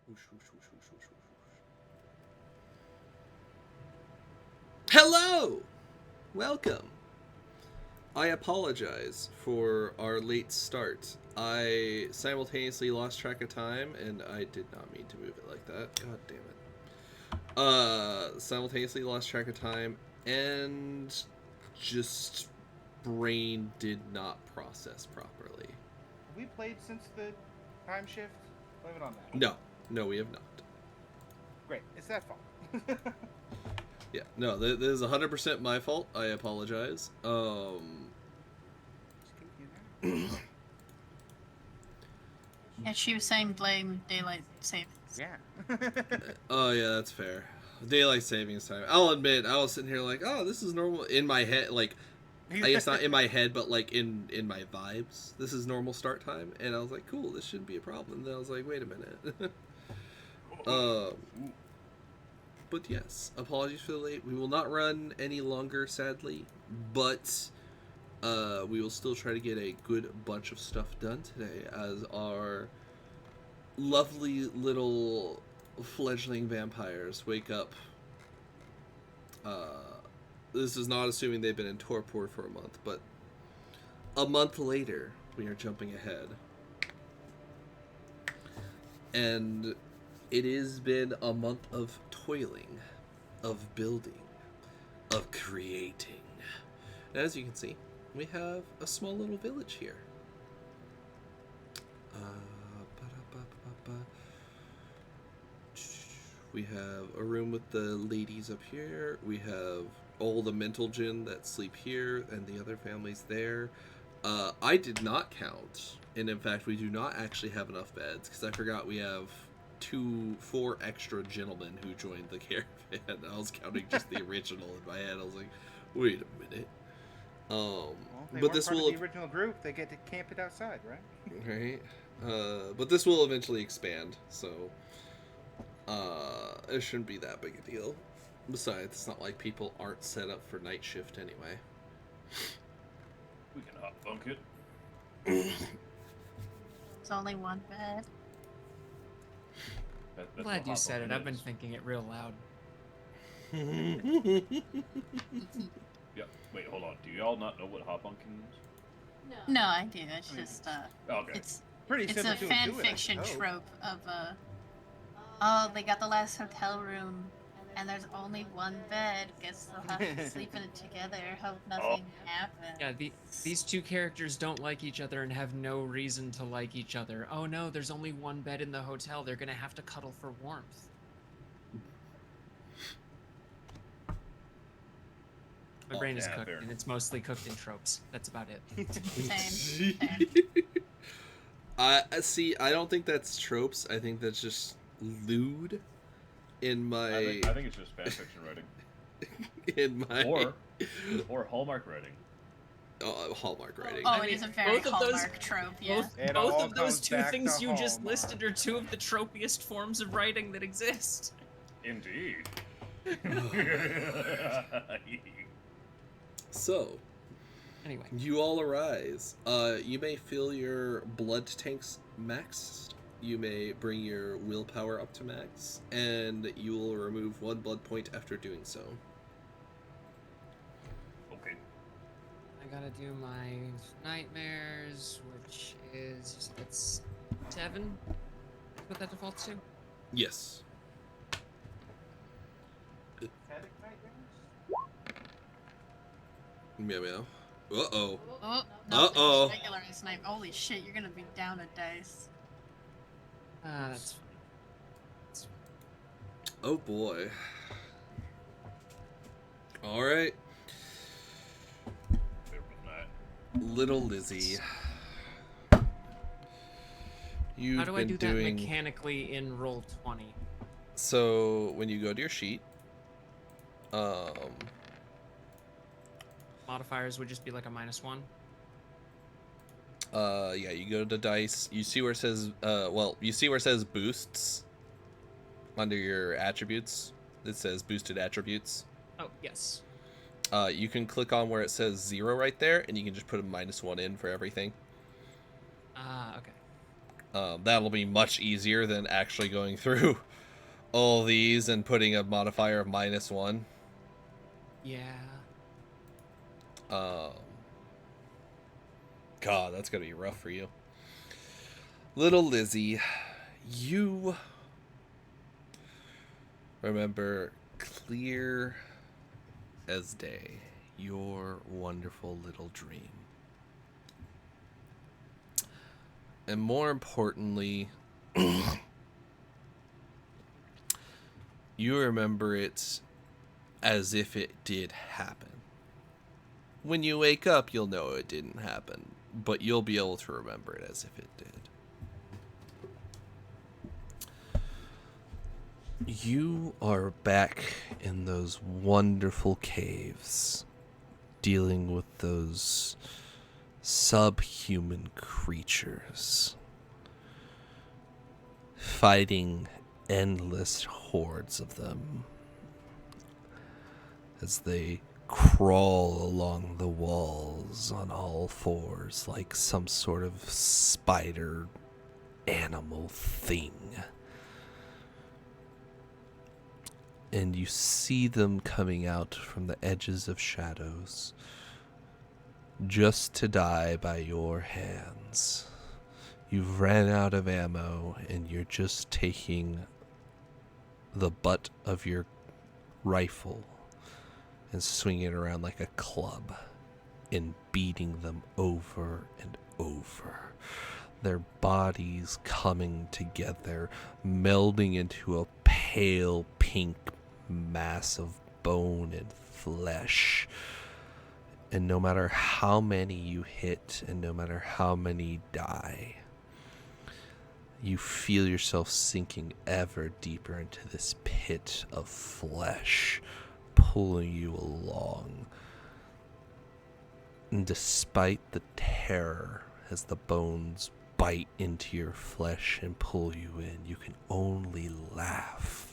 Whoosh, whoosh, whoosh, whoosh, whoosh, whoosh. Hello! Welcome. I apologize for our late start. I simultaneously lost track of time, and I did not mean to move it like that. God damn it. Simultaneously lost track of time, and just brain did not process properly. Have we played since the time shift? Blame it on that. No, we have not. Great, it's that fault. Yeah, no, this is 100% my fault. I apologize. And she was saying blame daylight savings. Yeah. Oh yeah, that's fair. Daylight savings time. I'll admit, I was sitting here like, oh, this is normal in my head. Like, I guess not in my head, but like in my vibes. This is normal start time, and I was like, cool, this shouldn't be a problem. And then I was like, wait a minute. But yes, apologies for the late. We will not run any longer, sadly, but we will still try to get a good bunch of stuff done today as our lovely little fledgling vampires wake up. This is not assuming they've been in torpor for a month, but a month later, we are jumping ahead. And it has been a month of toiling, of building, of creating. And as you can see, we have a small little village here. We have a room with the ladies up here. We have all the mental gin that sleep here and the other families there. I did not count, and in fact, we do not actually have enough beds because I forgot we have 4 extra gentlemen who joined the caravan. I was counting just the original in my head. I was like, wait a minute. Well, they but weren't this part will of the original group. They get to camp it outside, right? right. But this will eventually expand, so it shouldn't be that big a deal. Besides, it's not like people aren't set up for night shift anyway. We can hot bunk it. It's only one bed. That's Glad what you hot said it. bunking I've been is. thinking it real loud. Yeah. Wait, hold on. Do y'all not know what hot bunking is? No, I do. It's just Okay. it's Pretty a simple to fan do it, I fiction suppose. trope of oh, they got the last hotel room and there's only one bed. Guess they'll have to sleep in it together. Hope nothing happens. Yeah, these two characters don't like each other and have no reason to like each other. Oh no, there's only one bed in the hotel. They're gonna have to cuddle for warmth. My brain is yeah, cooked, fair. and it's mostly cooked in tropes. That's about it. Same. I see. I don't think that's tropes. I think that's just lewd. In my, I think it's just fan fiction writing. in my, or Hallmark writing. Hallmark writing. Oh, I it mean, is a very both of those- Hallmark trope, yeah. It Both all of those comes two back things to you just Hallmark. listed are two of the tropiest forms of writing that exist. Indeed. So, Anyway, you all arise. You may fill your blood tanks maxed. You may bring your willpower up to max, and you will remove 1 blood point after doing so. Okay. I gotta do my nightmares, which is it's 7. That's what that defaults to. Yes. Meow meow. Uh-oh. Oh, Uh-oh. regular snipe. Holy shit, you're gonna be down a dice. That's fine. Oh boy. Alright. There was that. Little Lizzie. You've How do I been do doing... that mechanically in roll 20? So, when you go to your sheet, Modifiers would just be like a -1. yeah, you go to dice, you see where it says, you see where it says boosts under your attributes. It says boosted attributes. Oh, yes. You can click on where it says 0 right there, and you can just put a -1 in for everything. Okay. That'll be much easier than actually going through all these and putting a modifier of -1. Yeah. God, that's gonna be rough for you. Little Lizzie, you remember clear as day your wonderful little dream. And more importantly, you remember it as if it did happen. When you wake up, you'll know it didn't happen, but you'll be able to remember it as if it did. You are back in those wonderful caves, dealing with those subhuman creatures, fighting endless hordes of them as they crawl along the walls on all fours like some sort of spider animal thing. And you see them coming out from the edges of shadows, just to die by your hands. You've ran out of ammo, and you're just taking the butt of your rifle and swinging it around like a club and beating them over and over. Their bodies coming together, melding into a pale pink mass of bone and flesh. And no matter how many you hit and no matter how many die, you feel yourself sinking ever deeper into this pit of flesh, pulling you along. And despite the terror as the bones bite into your flesh and pull you in, you can only laugh.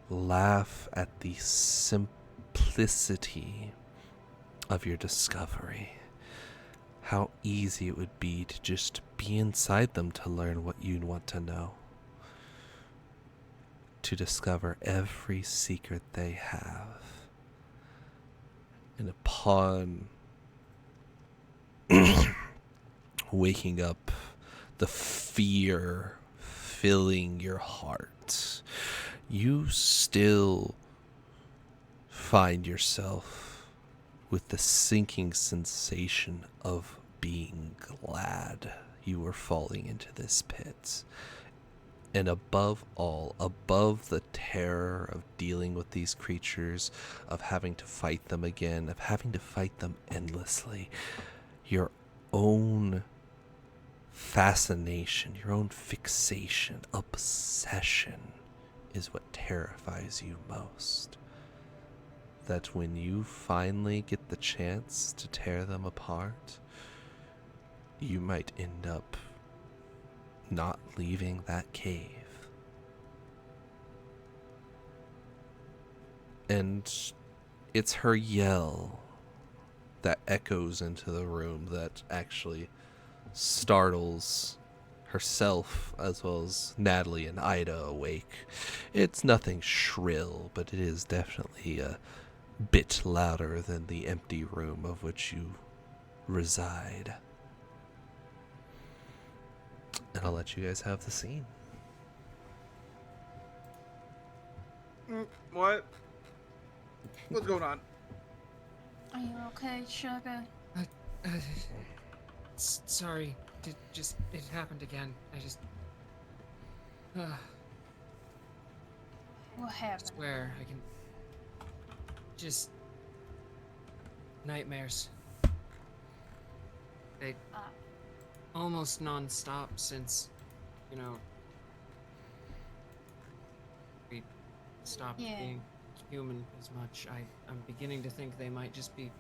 Laugh at the simplicity of your discovery. How easy it would be to just be inside them to learn what you want to know. To discover every secret they have. And upon waking up, the fear filling your heart, you still find yourself with the sinking sensation of being glad you were falling into this pit. And above all, above the terror of dealing with these creatures, of having to fight them again, of having to fight them endlessly, your own fascination, your own fixation, obsession is what terrifies you most. That when you finally get the chance to tear them apart, you might end up not leaving that cave. And it's her yell that echoes into the room that actually startles herself as well as Natalie and Ida awake. It's nothing shrill, but it is definitely a bit louder than the empty room of which you reside. And I'll let you guys have the scene. What? What's going on? Are you okay, Sugar? Sorry. It happened again. What I happened? swear, I can... Just... nightmares. They... almost non-stop since, we stopped being human as much. I'm beginning to think they might just be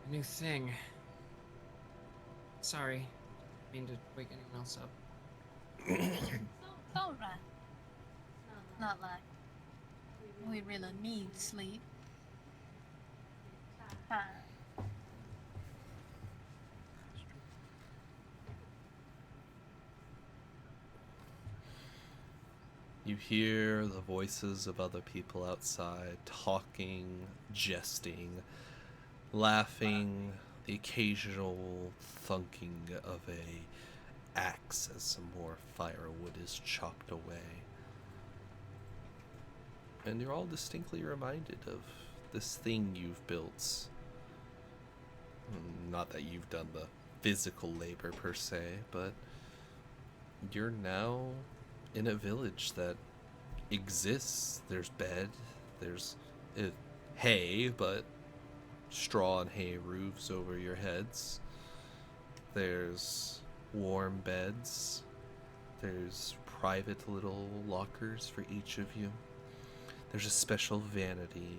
a new thing. Sorry, didn't mean to wake anyone else up. It's alright. Not like we really need sleep. You hear the voices of other people outside, talking, jesting, laughing, the occasional thunking of a axe as some more firewood is chopped away. And you're all distinctly reminded of this thing you've built. Not that you've done the physical labor per se, but you're now in a village that exists. There's bed, there's hay, but straw and hay roofs over your heads. There's warm beds. There's private little lockers for each of you. There's a special vanity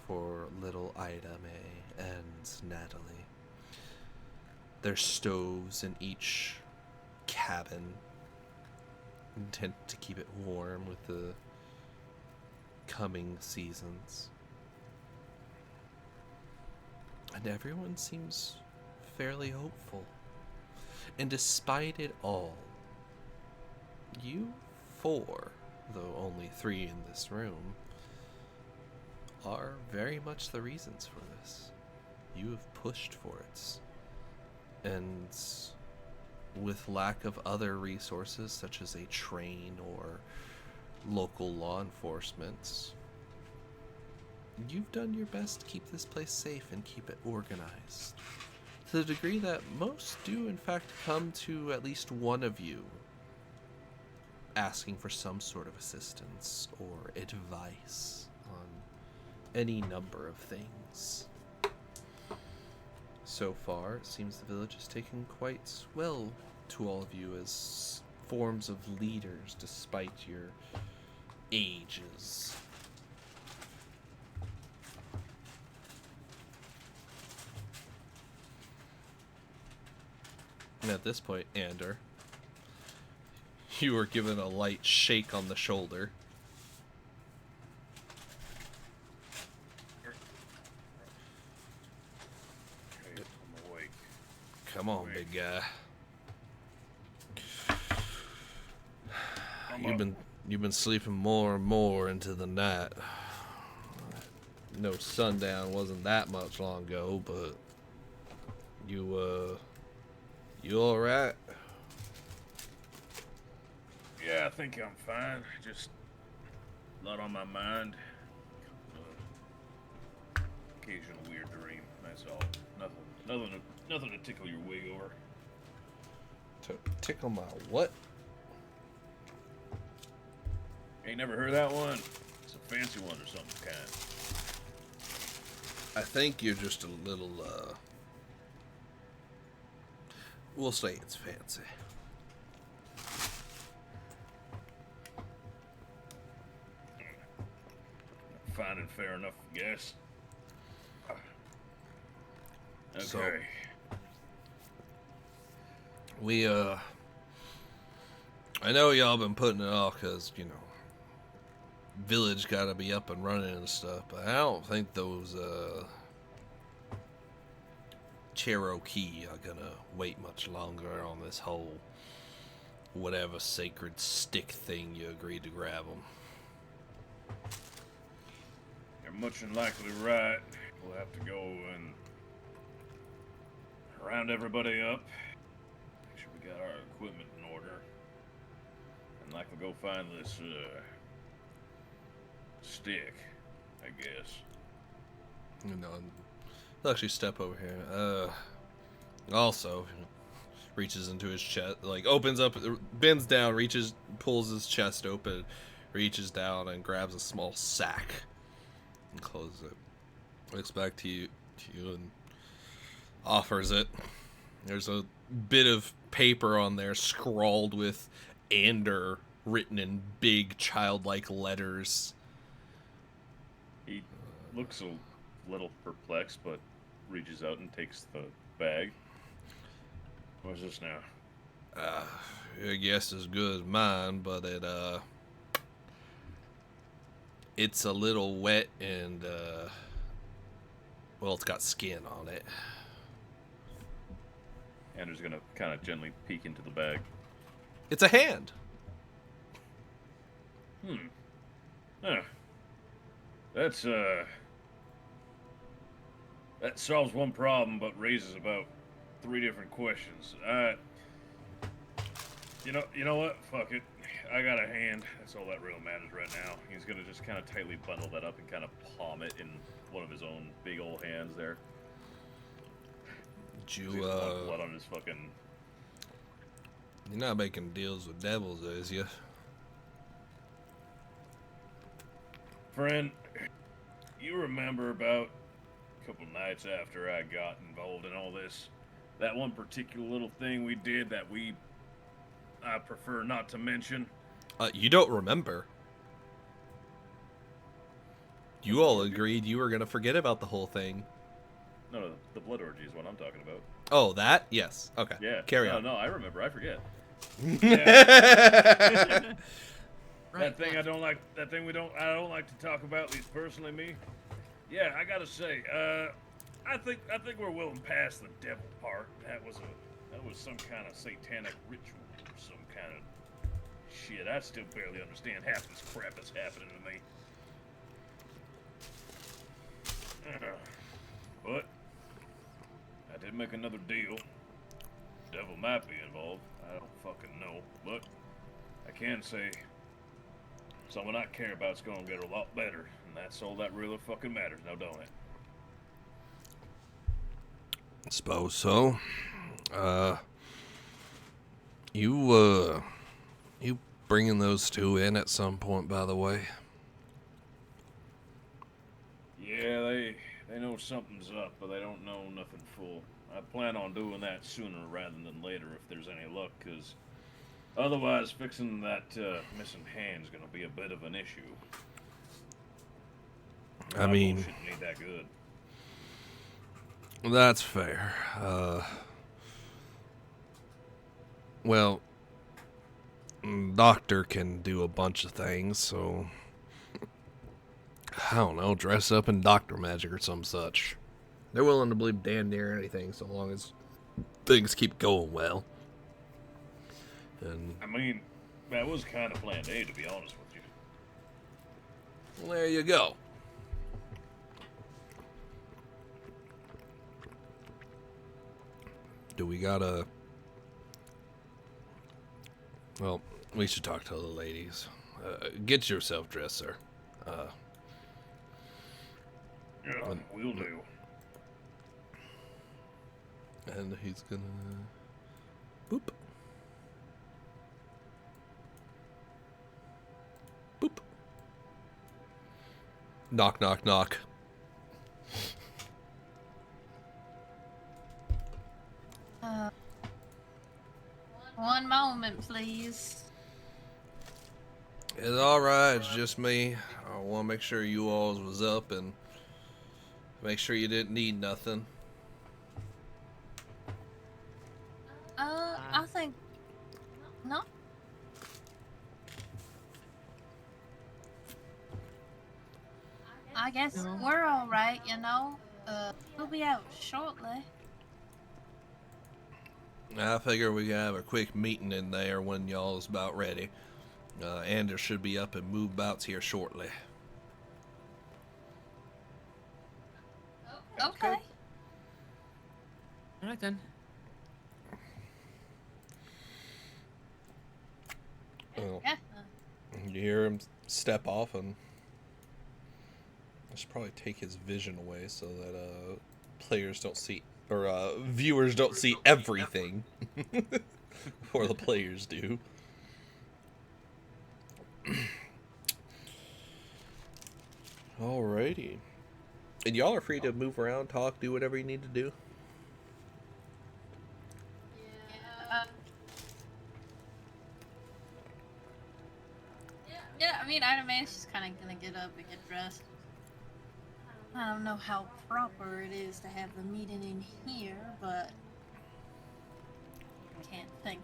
for little Ida May and Natalie. There's stoves in each cabin, intent to keep it warm with the coming seasons. And everyone seems fairly hopeful. And despite it all, you four, though only 3 in this room, are very much the reasons for this. You have pushed for it. And with lack of other resources, such as a train or local law enforcement, you've done your best to keep this place safe and keep it organized. To the degree that most do, in fact, come to at least one of you asking for some sort of assistance or advice on any number of things. So far, it seems the village has taken quite well to all of you as forms of leaders, despite your ages. And at this point, Ander, you were given a light shake on the shoulder. Okay, I'm awake. Come on, big guy. You've been sleeping more and more into the night. No, sundown wasn't that much long ago, but you all right? Yeah, I think I'm fine. Just a lot on my mind. Occasional weird dream. That's all. Nothing to tickle your wig over. To tickle my what? Ain't never heard that one? It's a fancy one or something kind. I think you're just a little, we'll say it's fancy. Fine and fair enough, I guess. Okay. So, I know y'all been putting it off because, village gotta be up and running and stuff, but I don't think those, Cherokee are gonna wait much longer on this whole whatever sacred stick thing you agreed to grab them. You're much than likely right. We'll have to go and round everybody up. Make sure we got our equipment in order. And likely go find this, stick, I guess. I'll actually step over here. Also, reaches into his chest, opens up, bends down, pulls his chest open, reaches down and grabs a small sack and closes it. Looks back to you and offers it. There's a bit of paper on there scrawled with Ander written in big childlike letters. He looks a little perplexed, but reaches out and takes the bag. What's this now? I guess as good as mine, but it's a little wet and it's got skin on it. Ander's gonna kind of gently peek into the bag. It's a hand. Huh. That's, that solves one problem, but raises about 3 different questions. You know what? Fuck it. I got a hand. That's all that really matters right now. He's gonna just kind of tightly bundle that up and kind of palm it in one of his own big old hands there. Did He's got blood on his fucking... You're not making deals with devils, is you? Friend, you remember about a couple nights after I got involved in all this, that one particular little thing we did that I prefer not to mention? You don't remember. You all agreed you were gonna forget about the whole thing. No, the blood orgy is what I'm talking about. Oh, that? Yes. Okay. Yeah. Carry on. No, I remember. I forget. Right. That thing I don't like to talk about, at least personally me. Yeah, I gotta say, I think we're willing past the devil part. That was some kind of satanic ritual or some kind of shit. I still barely understand half this crap that's happening to me. But I did make another deal. Devil might be involved. I don't fucking know. But I can say someone I care about's gonna get a lot better, and that's all that really fucking matters now, don't it? Suppose so. You bringing those two in at some point, by the way? Yeah, they know something's up, but they don't know nothing full. I plan on doing that sooner rather than later if there's any luck, because otherwise fixing that missing hand's gonna be a bit of an issue. I mean, shouldn't need that good. That's fair. Well, Doctor can do a bunch of things, so I don't know, dress up in doctor magic or some such. They're willing to believe damn near anything so long as things keep going well. And I mean, that was kind of plan A, to be honest with you. well, there you go. Do we gotta... Well, we should talk to the ladies. Get yourself dressed, sir. Yeah, we'll do. And he's gonna... Boop. Boop. Knock, knock, knock. One moment, please. It's alright, it's just me. I want to make sure you all was up and make sure you didn't need nothing. I think... No? I guess No. we're alright, you know? We'll be out shortly. I figure we can have a quick meeting in there when y'all is about ready. Anders should be up and move bouts here shortly. Okay. Alright then. Well, Yeah. you hear him step off, and I should probably take his vision away so that players don't see, or viewers don't see everything before the players do. Alrighty. And y'all are free to move around, talk, do whatever you need to do. Yeah, I mean, Iron Man's just kind of gonna get up and get dressed. I don't know how proper it is to have the meeting in here, but I can't think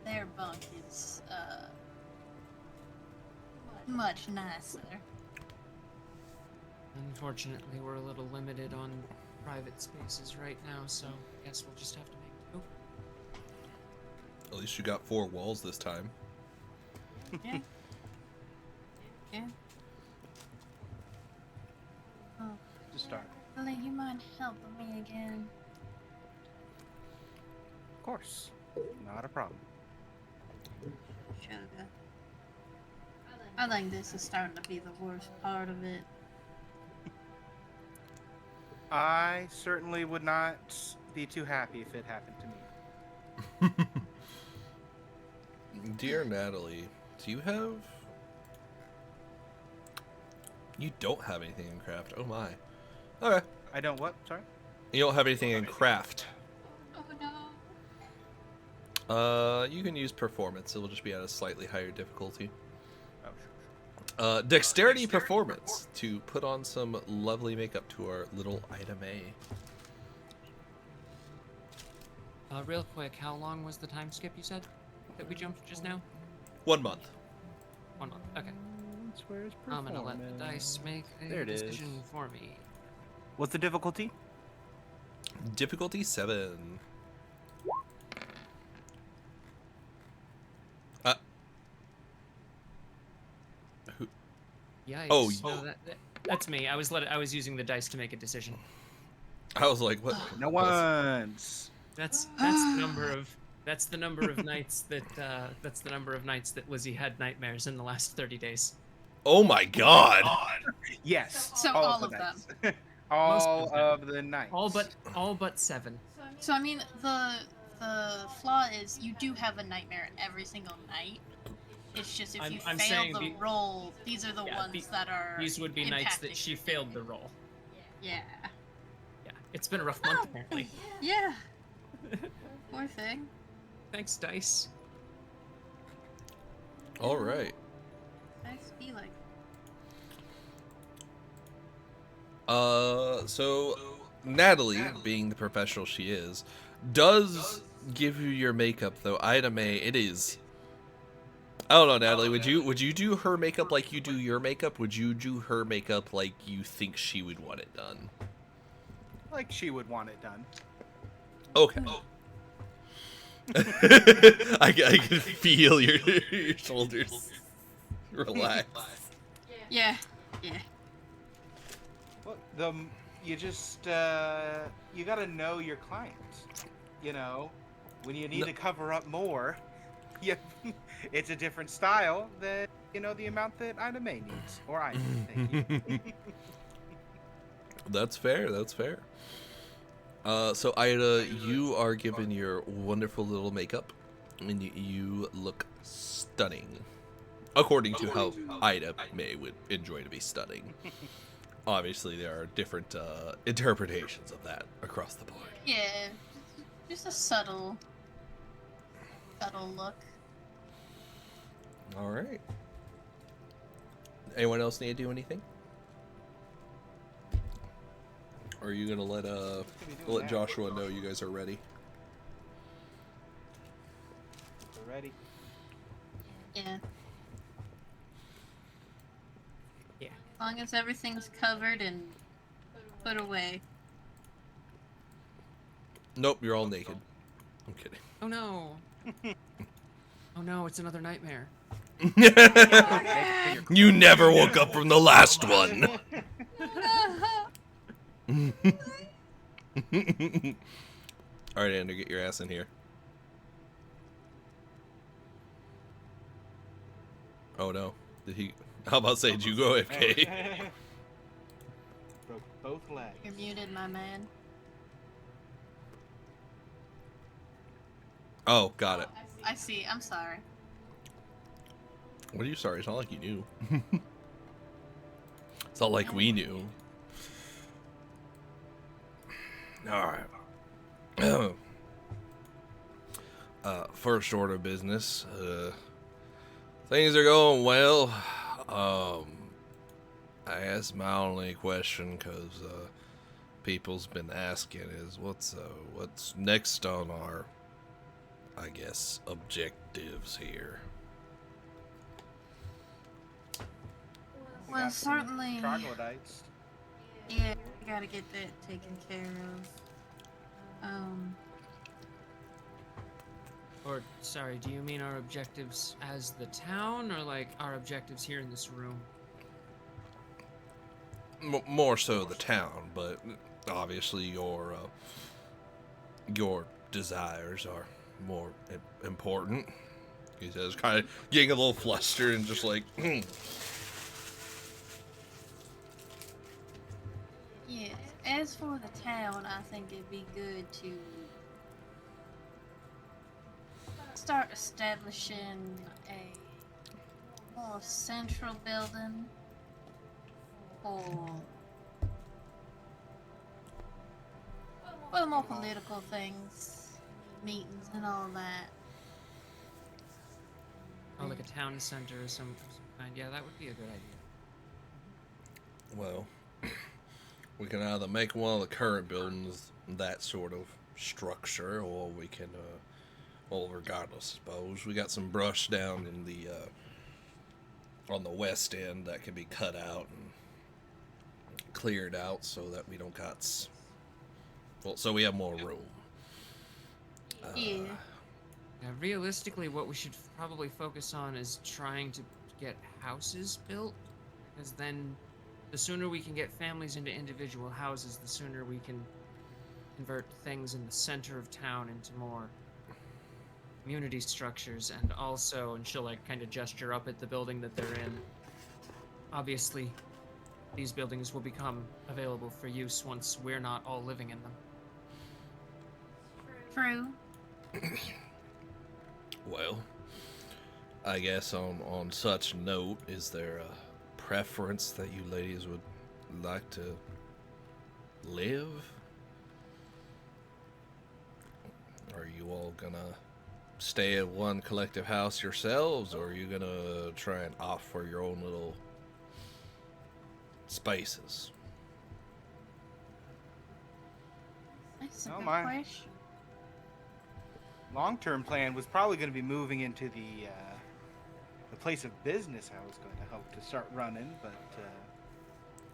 their bunk is much nicer. Unfortunately, we're a little limited on private spaces right now, so I guess we'll just have to make do. At least you got 4 walls this time. Yeah. Yeah. Oh, To start. Lily, you mind helping me again? Of course. Not a problem. Sugar. I think this is starting to be the worst part of it. I certainly would not be too happy if it happened to me. Dear Natalie, do you have... You don't have anything in craft. Oh my. Okay. I don't what? Sorry? You don't have anything in craft. Oh no. You can use performance. It will just be at a slightly higher difficulty. Oh, sure. Dexterity performance to put on some lovely makeup to our little item A. Real quick, how long was the time skip you said that we jumped just now? 1 month. 1 month. Okay. That's where it's I'm gonna let the dice make There a it is. decision for me. What's the difficulty? Difficulty 7. Who? Yikes. Oh, No, that's me. I was using the dice to make a decision. I was like, what? No ones. That's the number of nights that Lizzie had nightmares in the last 30 days. Oh my god. Yes. So all of them. All of the nights. All but 7. So I mean, the flaw is you do have a nightmare every single night. It's just if you I'm fail saying the roll, these are the ones that are. These would be nights that impacting she your failed the day. roll. Yeah. Yeah, it's been a rough month apparently. Yeah. Poor thing. Thanks, dice. All right. Nice be like. So Natalie, being the professional she is, does give you your makeup though. Item A, it is. I don't know, Natalie. Would you do her makeup like you do your makeup? Would you do her makeup like you think she would want it done? Like she would want it done. Okay. I can feel your shoulders relax. Yeah. Yeah. Well, you just you gotta know your client. You know, when you need to cover up more, it's a different style than the amount that Ida May needs or I. Thank you. That's fair. That's fair. So Ida, you are given your wonderful little makeup, and you look stunning, according to how Ida May would enjoy to be stunning. Obviously, there are different interpretations of that across the board. Yeah. Just a subtle look. All right. Anyone else need to do anything? Or are you gonna let Joshua know you guys are ready? We're ready. Yeah. Yeah. As long as everything's covered and put away. Nope, you're all naked. I'm kidding. Oh no. Oh no, it's another nightmare. You never woke up from the last one. All right, Andrew, get your ass in here. Oh no, did he? How about say, did you go AFK? Broke both legs. You're muted, my man. Oh, got it. I see. I'm sorry. What are you sorry? It's not like you knew. It's not like we knew. All right. First order of business. Things are going well. I guess my only question, because people's been asking, is what's next on our, I guess, objectives here. Well, Got some certainly. Troglodytes. Yeah, we gotta get that taken care of. Or, sorry, do you mean our objectives as the town, or like our objectives here in this room? more so the town, but obviously your desires are more important. He says, kind of getting a little flustered and just like, Yes. As for the town, I think it'd be good to start establishing a more central building for more political things, meetings and all that. Oh, like a town center or some kind. Yeah, that would be a good idea. well, we can either make one of the current buildings that sort of structure, or we can, well, regardless, I suppose. We got some brush down in the, on the west end that can be cut out and cleared out so that we don't got, well, so we have more room. Yeah. Yeah, realistically, what we should probably focus on is trying to get houses built, because then the sooner we can get families into individual houses, the sooner we can convert things in the center of town into more community structures. And also, and she'll like kind of gesture up at the building that they're in, obviously these buildings will become available for use once we're not all living in them. True. Well, I guess on such note, is there a preference that you ladies would like to live? Are you all gonna stay at one collective house yourselves, or are you gonna try and opt for your own little spaces? That's a Oh, good my. question. Long-term plan was probably going to be moving into the place of business I was going to hope to start running, but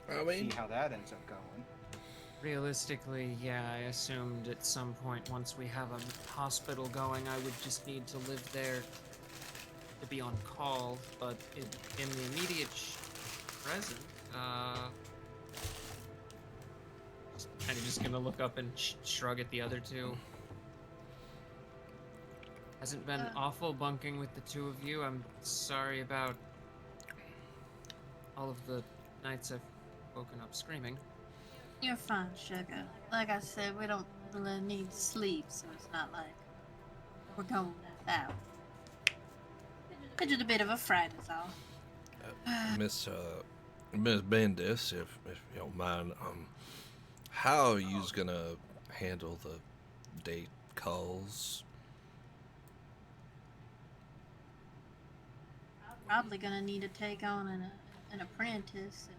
I see mean, how that ends up going. Realistically, yeah, I assumed at some point once we have a hospital going, I would just need to live there to be on call, but in the immediate present, kind of just gonna look up and shrug at the other two. Hasn't been awful bunking with the two of you. I'm sorry about all of the nights I've woken up screaming. You're fine, sugar. Like I said, we don't really need sleep, so it's not like we're going without. It's just a bit of a fright, is all. Miss Bendis, if you don't mind, how are you gonna handle the date calls? Probably gonna need to take on an apprentice and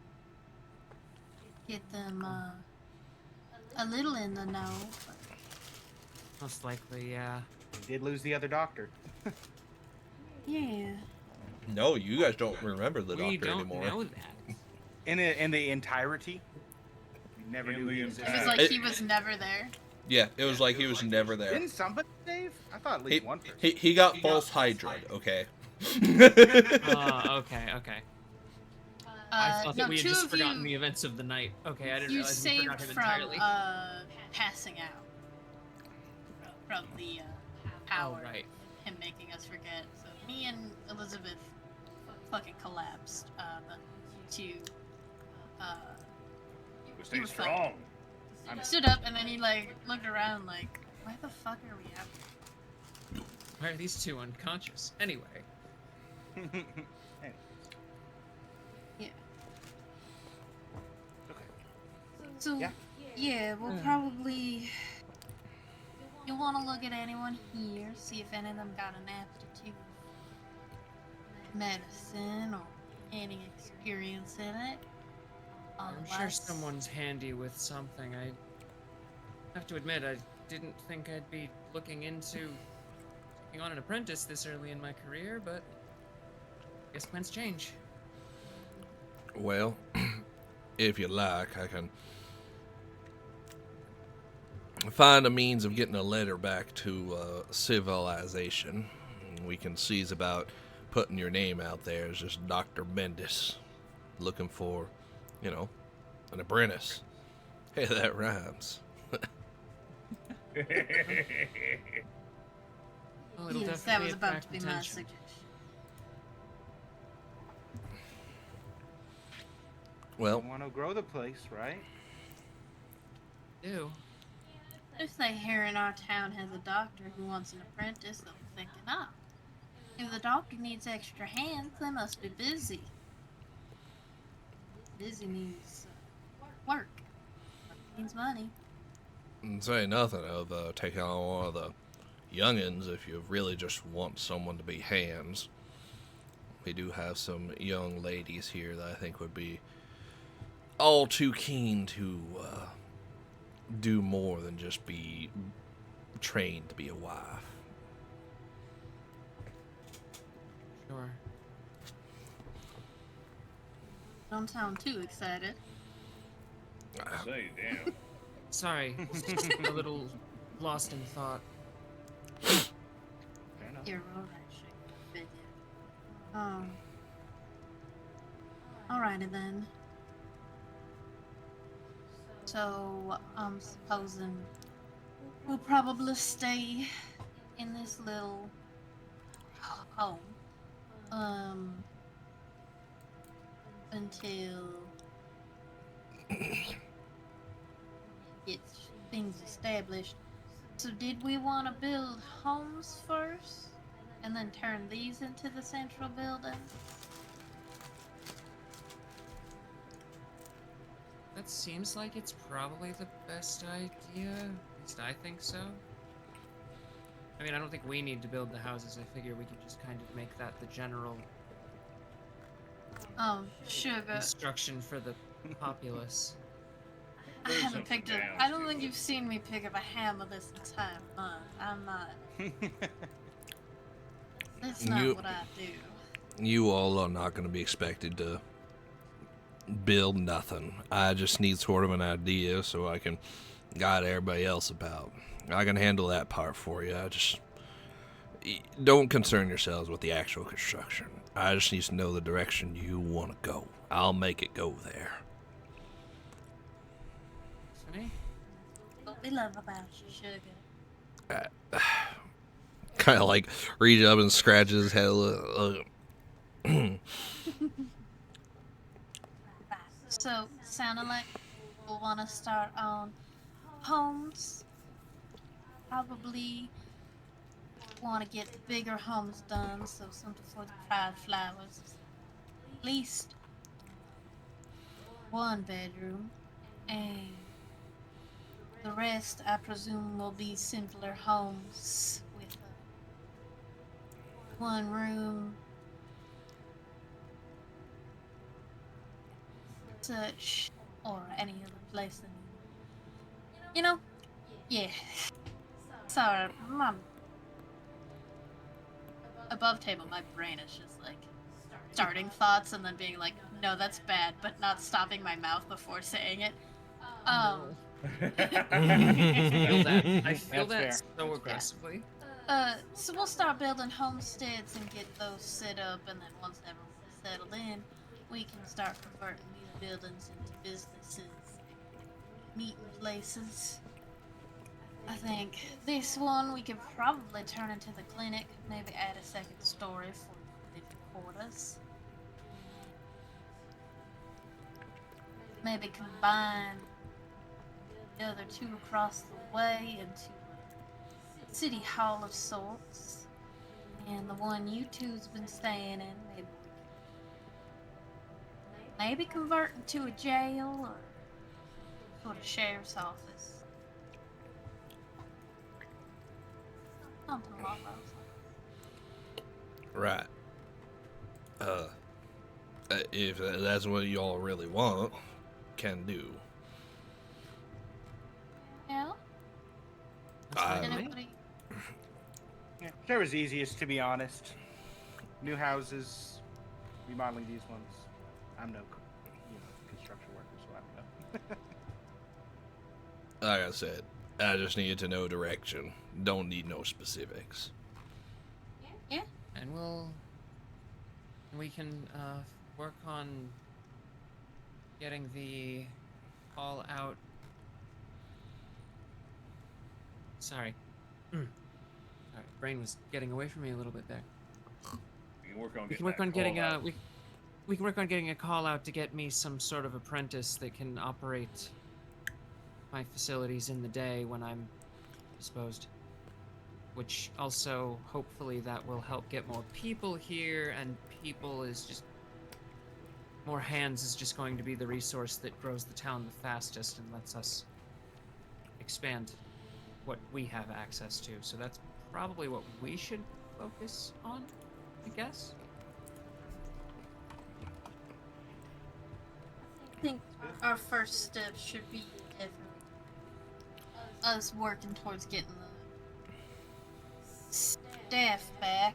get them a little in the know. But Most likely, yeah. We did lose the other doctor. yeah. No, you guys don't remember the We doctor don't anymore. know that. In the entirety. We never In knew the he was It was there. like he was never there. Yeah, it was like he was never there. Didn't somebody save? I thought at least one person. He got false hydrated, okay? Okay. I thought no, that we had two just of forgotten you, the events of the night. Okay, I didn't you realize we saved forgot him from entirely. passing out from the power. Oh, right. Him making us forget. So me and Elizabeth fucking collapsed. But two. We stay were fine. strong. He stood up and then he like looked around like, why the fuck are we out here? Why are these two unconscious? Anyway. Yeah. Okay. So Yeah. yeah, we'll probably. You'll want to look at anyone here, see if any of them got an aptitude for medicine or any experience in it. I'm sure Otherwise- someone's handy with something. I have to admit, I didn't think I'd be looking into taking on an apprentice this early in my career, but I guess plans change. Well, if you like, I can find a means of getting a letter back to civilization. We can seize about putting your name out there as just Dr. Bendis, looking for, An apprentice. Hey, that rhymes. Well, it'll Yes, that definitely was about to attract be my attention. suggestion. Well, You want to grow the place, right? Do. If they hear in our town has a doctor who wants an apprentice, they'll be thinking, ah, if the doctor needs extra hands, they must be busy. Busy means work. Work means money. say nothing of taking on one of the youngins if you really just want someone to be hands. We do have some young ladies here that I think would be all too keen to do more than just be trained to be a wife. Sure. Don't sound too excited. Say, damn. Sorry, just a little lost in thought. Fair enough. You're alright, shit. Alrighty then. So, I'm supposing we'll probably stay in this little home, until get things established. So did we want to build homes first and then turn these into the central building? That seems like it's probably the best idea. At least I think so. I mean, I don't think we need to build the houses. I figure we could just kind of make that the general Sugar. instruction for the populace. I There's haven't something picked up. down, I don't too. think you've seen me pick up a hammer this entire month. I'm not. That's not You- what I do. You all are not going to be expected to build nothing. I just need sort of an idea so I can guide everybody else about. I can handle that part for you. Don't concern yourselves with the actual construction. I just need to know the direction you want to go. I'll make it go there. Funny? What we love about you, Sugar. Kind of like reach up and scratch his head a little. Right. So, sounding like we'll want to start on homes. Probably want to get bigger homes done, so something for the pride flowers. At least one bedroom, and the rest, I presume, will be simpler homes with one room, such, or any other place. You know, yeah. Sorry, Mom. Above table, my brain is just like starting thoughts and then being like, no, that's bad, but not stopping my mouth before saying it. I feel that. I feel That's that fair. so That's fair. aggressively. So we'll start building homesteads and get those set up, and then once everyone's settled in, we can start converting these buildings into businesses, meeting places. I think this one we could probably turn into the clinic, maybe add a second story for living quarters. Maybe combine the other two across the way into a city hall of sorts. And the one you two's been staying in, maybe convert into a jail or sort of sheriff's office. Something along those lines. Right. If that's what y'all really want, can do. Yeah? I- And Right. everybody, Yeah, whichever's easiest, to be honest. New houses, remodeling these ones. I'm no, construction worker, so I don't know. Like I said, I just needed to know direction. Don't need no specifics. And we can work on getting the call out. Sorry. Sorry, brain was getting away from me a little bit there. We can work on We can work on getting getting that a call out. we can work on getting a call out to get me some sort of apprentice that can operate my facilities in the day when I'm disposed. Which also, hopefully, that will help get more people here, and people is just more hands is just going to be the resource that grows the town the fastest and lets us expand what we have access to. So that's probably what we should focus on, I guess. I think our first step should be definitely us working towards getting the staff back.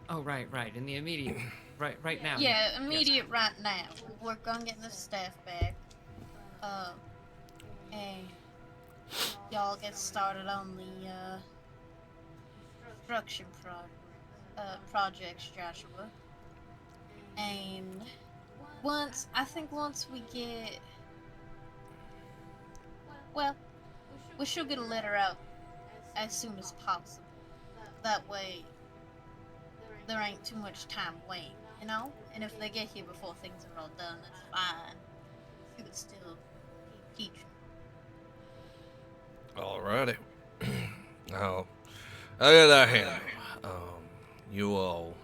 Oh, right. In the immediate, right now. Yeah, Yes. immediate right now. We'll work on getting the staff back. And y'all get started on the construction projects, Joshua. And once we get, well, we should get a letter out as soon as possible. That way, there ain't too much time waiting, you know? And if they get here before things are all done, that's fine. You can still teach them. Alrighty. Now, I got that hand. You all,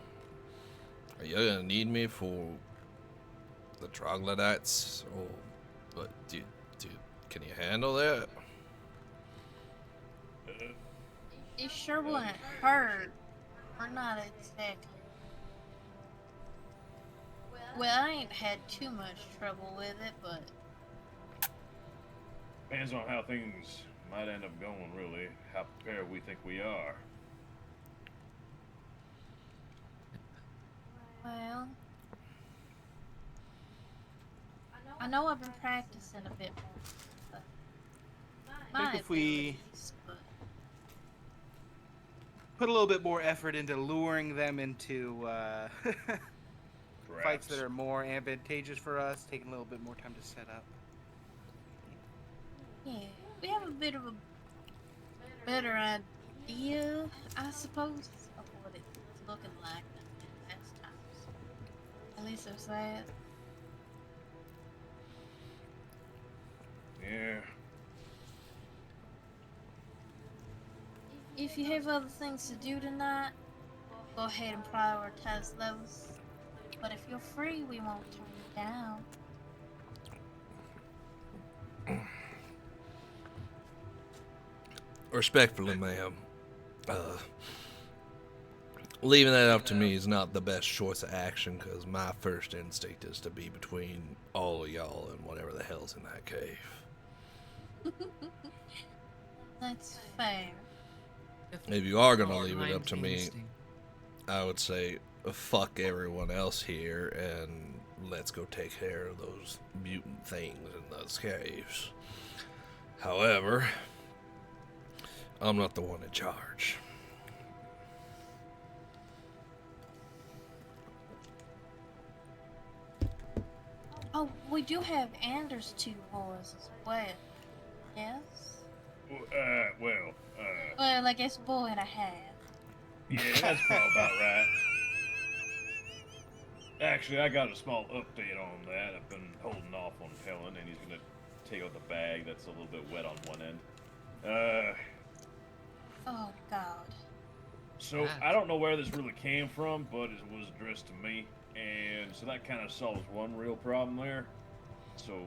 are you gonna need me for the Troglodytes, or but can you handle that? It sure wouldn't hurt. We're not exactly. Well, I ain't had too much trouble with it, but Depends on how things might end up going, really. How prepared we think we are. well, I know I've been practicing a bit more. But I think if we abilities, but put a little bit more effort into luring them into fights that are more advantageous for us, taking a little bit more time to set up. yeah, we have a bit of a better idea, I suppose, of what it's looking like than past times. At least there's that. Yeah. If you have other things to do tonight, go ahead and prioritize those. But if you're free, we won't turn you down. Respectfully, ma'am. Leaving that up to me is not the best choice of action, because my first instinct is to be between all of y'all and whatever the hell's in that cave. That's fair. If you are gonna All leave it up to lines me, instinct. I would say fuck everyone else here and let's go take care of those mutant things in those caves. However, I'm not the one in charge. Oh, we do have Anders' two boys as well. Yes? Well, I guess boy and a half. Yeah, that's probably about right. Actually, I got a small update on that. I've been holding off on telling, and he's gonna take out the bag that's a little bit wet on one end. Oh, God. So I don't know where this really came from, but it was addressed to me, and so that kind of solves one real problem there. So,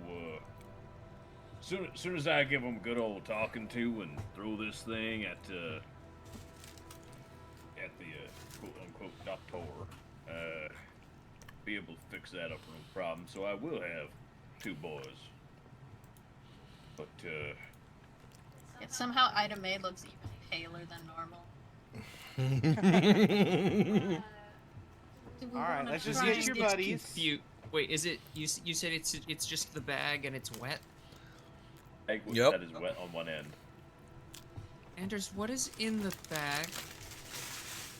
soon as I give him a good old talking to and throw this thing at the quote unquote doctor, be able to fix that up no problem. So I will have two boys, but Yet somehow Ida May looks even paler than normal. Do we Alright, wanna let's just try get your and- buddies. Wait, is it you said it's just the bag and it's wet? egg Yep. that is wet on one end. Anders, what is in the bag?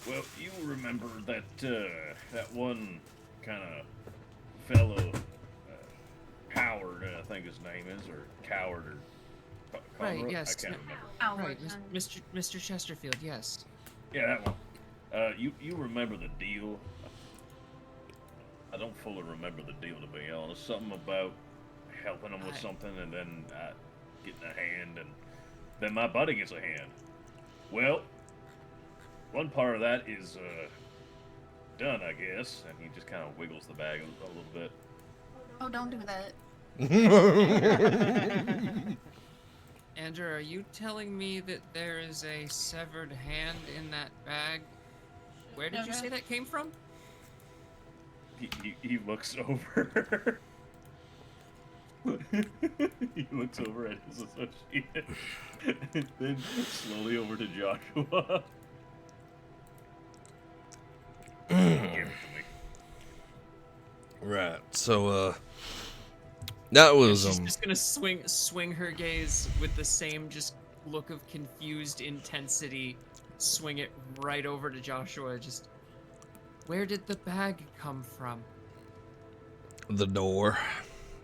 Well, you remember that that one kind of fellow Howard, I think his name is, or Coward, or Right, Conroy? yes, I can't remember. Howard. Right, Mr. Chesterfield, yes. Yeah, that one. You remember the deal? I don't fully remember the deal, to be honest. Something about helping him with something, and then getting a hand, and then my buddy gets a hand. Well, one part of that is done, I guess, and he just kind of wiggles the bag a little bit. Oh, don't do that. Andrew, are you telling me that there is a severed hand in that bag? Where did you say that came from? He looks over. He looks over at his associate, and then slowly over to Joshua. Give it to me. Right. So that was She's just gonna swing her gaze with the same just look of confused intensity, swing it right over to Joshua. Just, where did the bag come from? the door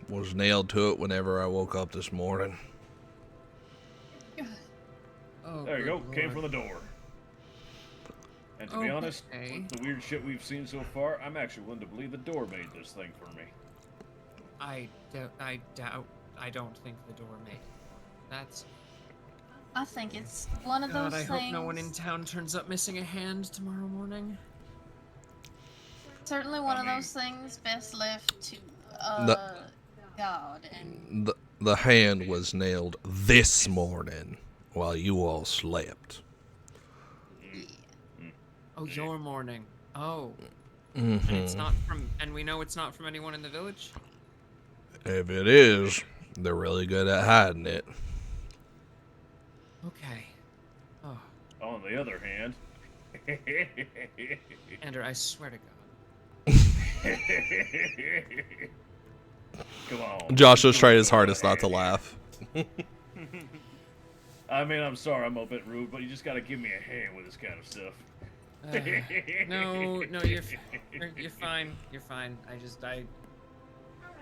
was nailed to it whenever I woke up this morning. Oh, There you go. good Came lord. from the door. And to be honest, Okay. with the weird shit we've seen so far, I'm actually willing to believe the door made this thing for me. I don't think the door made it. That's. I think it's one of God, those I things. hope no one in town turns up missing a hand tomorrow morning. Certainly one I of mean- those things best left to God. And The hand was nailed this morning while you all slept. Oh, your morning. Oh, Mm-hmm. and it's not from. And we know it's not from anyone in the village. If it is, they're really good at hiding it. Okay. Oh, On the other hand, Andrew, I swear to God. come on. Josh was trying his hardest not to laugh. I mean, I'm sorry, I'm a bit rude, but you just gotta give me a hand with this kind of stuff. No, you're fine. You're fine. all Am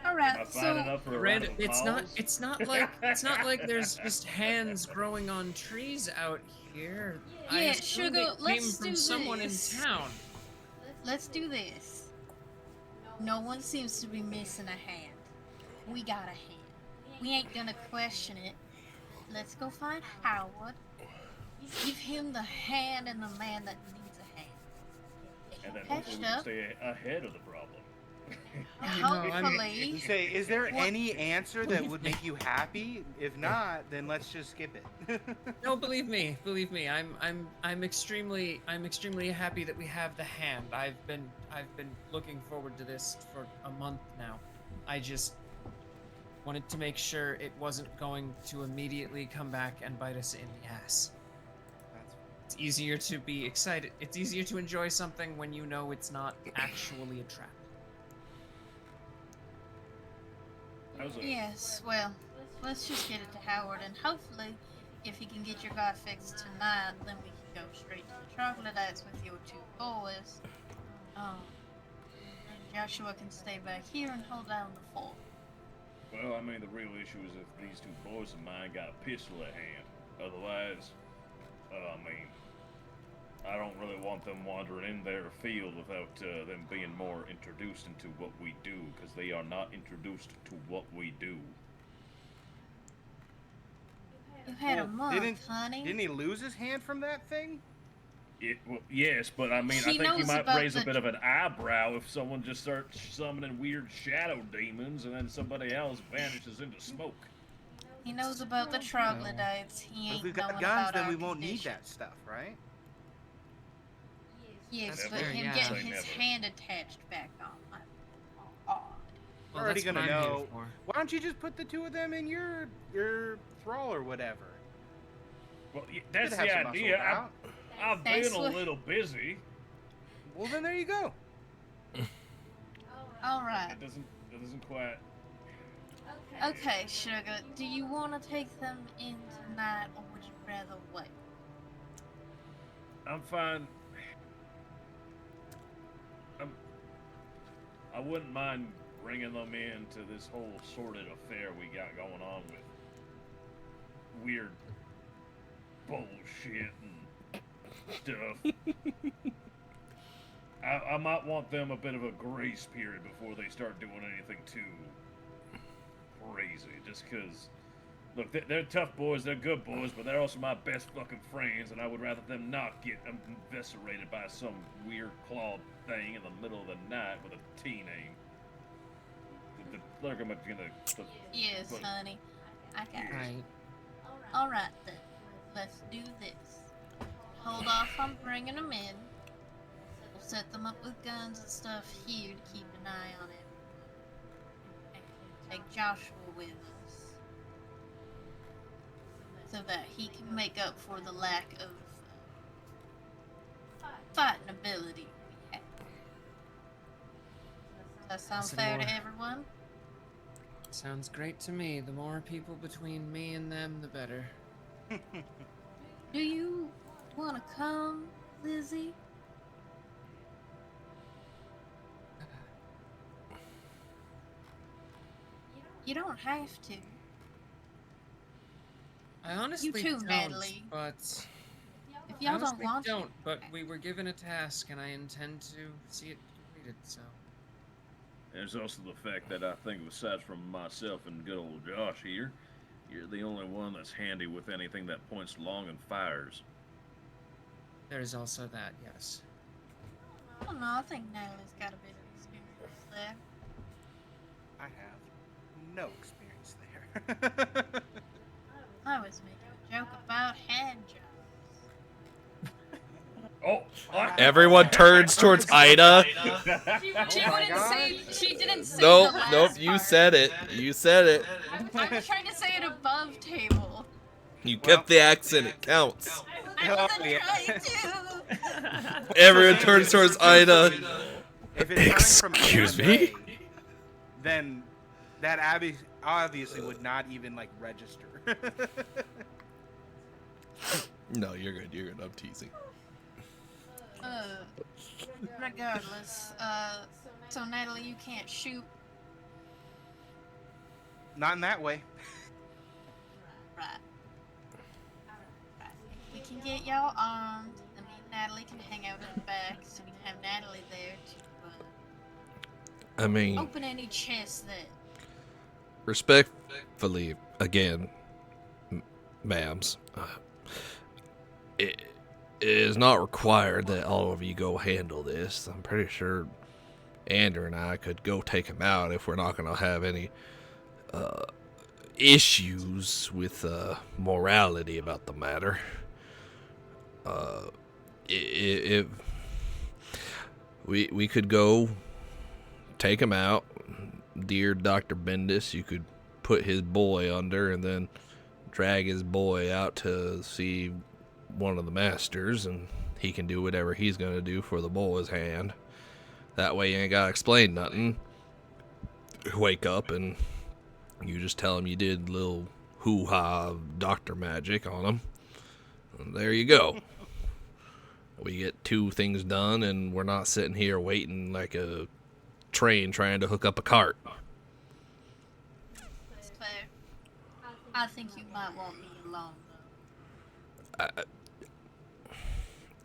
I right, fine so enough for a Red, round of it's applause? not like there's just hands growing on trees out here. I Yeah, assumed Sugar, it came let's from do someone this. in town. let's do this. No one seems to be missing a hand. We got a hand. We ain't gonna question it. Let's go find Howard. Give him the hand and the man that needs a hand. And then Patched hopefully we can up. stay ahead of the problem. You know, I'm- You Hopefully, say, is there What- any answer that would make you happy? If not, then let's just skip it. No, believe me. I'm extremely happy that we have the hand. I've been looking forward to this for a month now. I just wanted to make sure it wasn't going to immediately come back and bite us in the ass. That's It's easier to be excited. It's easier to enjoy something when you know it's not actually a trap. How's it? yes, well, let's just get it to Howard, and hopefully, if you can get your guy fixed tonight, then we can go straight to the Troglodytes with your two boys. And Joshua can stay back here and hold down the fort. Well, I mean, the real issue is if these two boys of mine got a pistol at hand. Otherwise, I mean, I don't really want them wandering in their field without them being more introduced into what we do, because they are not introduced to what we do. You had a Well, month, honey. Didn't he lose his hand from that thing? Well, yes, but I mean, He I think you knows might about raise a the- bit of an eyebrow if someone just starts summoning weird shadow demons and then somebody else vanishes into smoke. He knows about the Troglodytes. He If ain't we've got knowing guns, about then our we won't need condition. that stuff, right? Yes, Never. but him Yeah. getting Say his never. hand attached back on might be odd. We're already that's what gonna I'm here know. for. Why don't you just put the two of them in your thrall or whatever? Well, You that's could have the some muscle idea. about. I've That's been a what- little busy. Well, then there you go. All right. It doesn't quite. Okay, Sugar. Do you want to take them in tonight, or would you rather wait? I'm fine. I wouldn't mind bringing them into this whole sordid affair we got going on with weird bullshit and stuff. I might want them a bit of a grace period before they start doing anything too crazy. Just because, look, they're tough boys, they're good boys, but they're also my best fucking friends, and I would rather them not get eviscerated by some weird clawed thing in the middle of the night with a T name. They're gonna. Yes, honey. I got it. Right. Alright then. Let's do this. Hold off on bringing them in. We'll set them up with guns and stuff here to keep an eye on it. And take Joshua with us. So that he can make up for the lack of fighting ability we have. Does that sound Listen, fair to Laura. everyone? Sounds great to me. The more people between me and them, the better. Do you want to come, Lizzie? You don't have to. I honestly too, don't, Natalie. but If I y'all don't honestly want don't. to. But we were given a task, and I intend to see it completed. So There's also the fact that I think, besides from myself and good old Josh here, you're the only one that's handy with anything that points long and fires. there is also that. Yes. I don't know, I think Natalie's got a bit of experience there. I have no experience there. I was making a joke about hand jobs. Oh, Everyone turns towards Ida. She my wouldn't God. say. She didn't say Nope, the last nope, you part. said it. You said it. I was trying to say it above table. You kept the accent, it counts. I wasn't Oh, yeah. trying to. Everyone turns towards Ida. If it's coming from Excuse either me? way, then that obviously would not even like register. No, you're good, you're good. I'm teasing. Regardless, so Natalie, you can't shoot. Not in that way. Right. Right. We can get y'all armed, and me and Natalie can hang out in the back, so we can have Natalie there to I mean, open any chests that. respectfully, again, ma'ams, it is not required that all of you go handle this. I'm pretty sure Andrew and I could go take him out if we're not going to have any issues with morality about the matter. If we could go take him out, dear Dr. Bendis, you could put his boy under and then drag his boy out to see one of the masters, and he can do whatever he's gonna do for the boy's hand. That way you ain't gotta explain nothing. Wake up and you just tell him you did little hoo-ha doctor magic on him. And there you go. We get two things done, and we're not sitting here waiting like a train trying to hook up a cart. It's fair. I think you might want me along, though.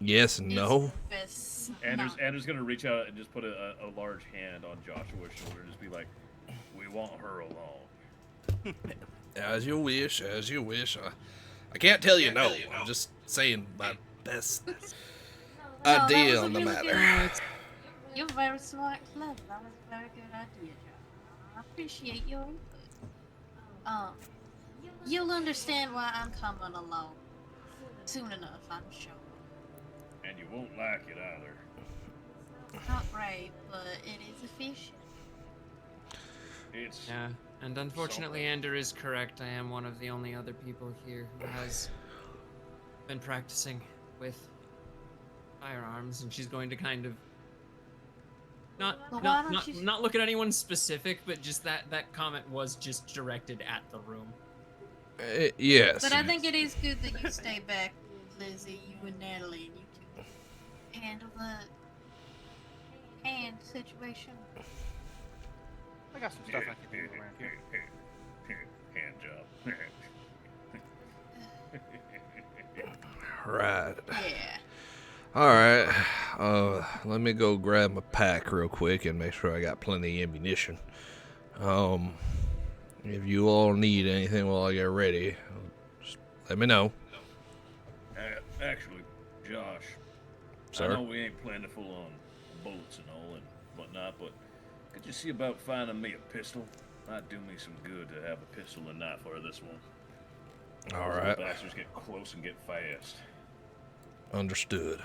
Yes and no. It's the best. Andrew's gonna reach out and just put a large hand on Joshua's shoulder and just be like, "We want her along." As you wish, as you wish. I can't tell you no. I'm just saying my best that idea was a on the really matter. good- You're very smart, clever. That was a very good idea, John. I appreciate your input. You'll understand why I'm coming along soon enough, I'm sure. And you won't like it either. Not great, but it is efficient. It's Yeah. And unfortunately, Ander is correct. I am one of the only other people here who has been practicing with firearms, and she's going to kind of Well, why don't you- not look at anyone specific, but just that comment was just directed at the room. Yes. But I think it is good that you stay back, Lizzie, you and Natalie, and you two handle the hand situation. I got some stuff I can do around here. Hand job. Right. Yeah. Alright. Let me go grab my pack real quick and make sure I got plenty of ammunition. If you all need anything while I get ready, just let me know. Actually, Josh, Sir? I know we ain't plentiful on bullets and all and whatnot, but could you see about finding me a pistol? Might do me some good to have a pistol and not for this one. Alright. Those bastards get close and get fast. Understood.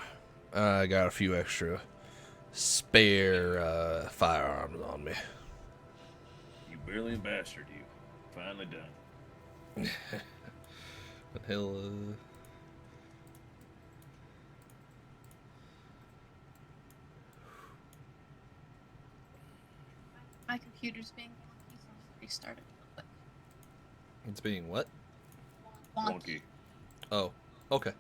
I got a few extra spare firearms on me. You brilliant bastard, you. Finally done. But he'll, My computer's being wonky, so I'm restarted real quick. It's being what? Wonky. Oh, okay.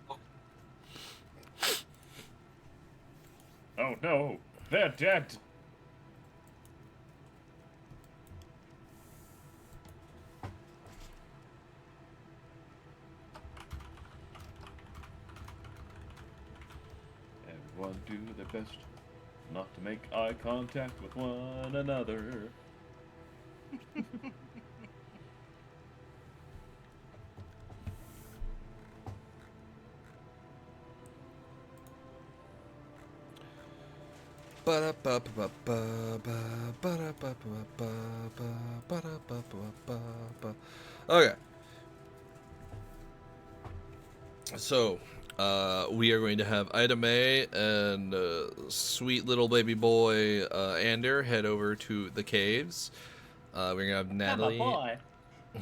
Oh no, they're dead. Everyone do their best not to make eye contact with one another. Okay. So, we are going to have Ida May and sweet little baby boy Ander head over to the caves. We're gonna have Natalie. boy. We're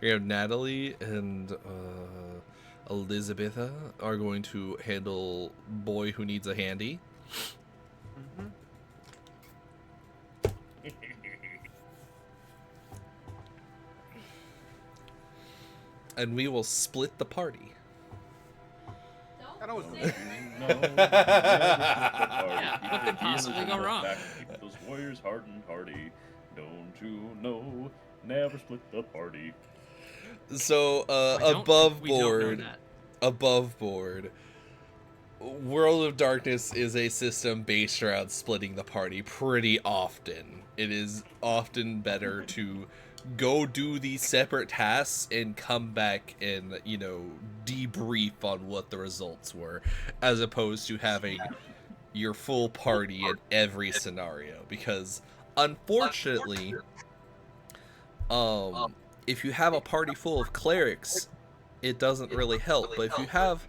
gonna have Natalie and Elizabetha are going to handle boy who needs a handy. And we will split the party. That always No, what could possibly go wrong? Keep those warriors hard and hardy. Don't you know? Never split the party. So, above board, World of Darkness is a system based around splitting the party pretty often. It is often better to go do these separate tasks and come back and, you know, debrief on what the results were, as opposed to having your full party in every scenario. Because, unfortunately, if you have a party full of clerics, it doesn't really help. But if you have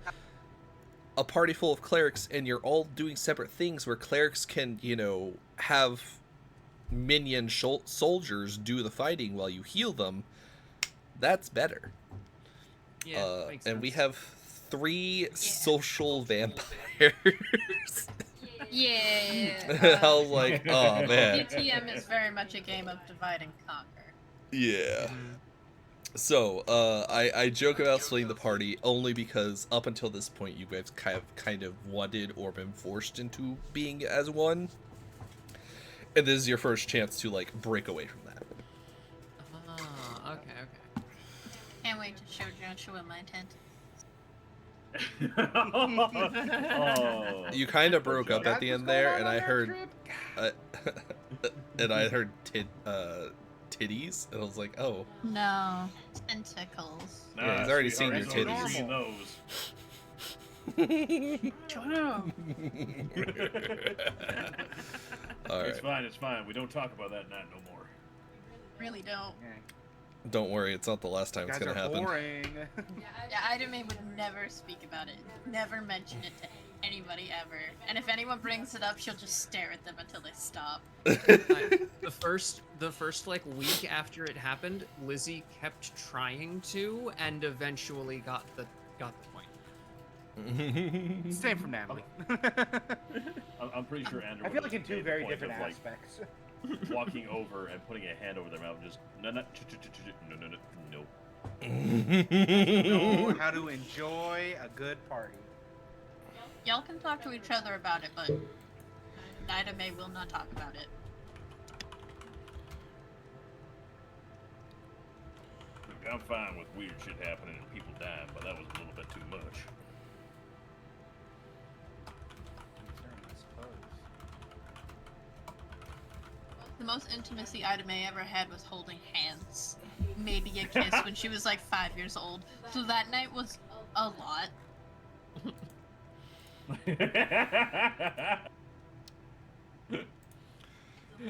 a party full of clerics and you're all doing separate things where clerics can, you know, have minion soldiers do the fighting while you heal them, that's better. Yeah, makes and we sense. have 3 social vampires. Yeah. I was like, oh man. VtM is very much a game of divide and conquer. Yeah. So, I joke about splitting the party only because up until this point you guys kind of wanted or been forced into being as one. And this is your first chance to, like, break away from that. Ah, okay. Can't wait to show Joshua my tent. Oh. You kind of broke up at the end there, and I heard, titties, and I was like, oh. No, tentacles. Yeah, he's already seen your sweetheart, titties. he's seen those. Shut up. Alright. It's fine. We don't talk about that night no more. Really don't. Don't worry, it's not the last time You it's guys gonna are happen. boring. Yeah, Idame would never speak about it. Never mention it to anybody ever. And if anyone brings it up, she'll just stare at them until they stop. The first like week after it happened, Lizzie kept trying to, and eventually got the point. Same from Natalie. I'm pretty sure Andrew. I feel like in made two the very point different of, like, aspects. walking over and putting a hand over their mouth and just no. Know how to enjoy a good party. Y'all can talk to each other about it, but Idame will not talk about it. I'm fine with weird shit happening and people dying, but that was a little bit too much. I suppose. The most intimacy Ida May ever had was holding hands. Maybe a kiss when she was like 5 years old. So that night was a lot.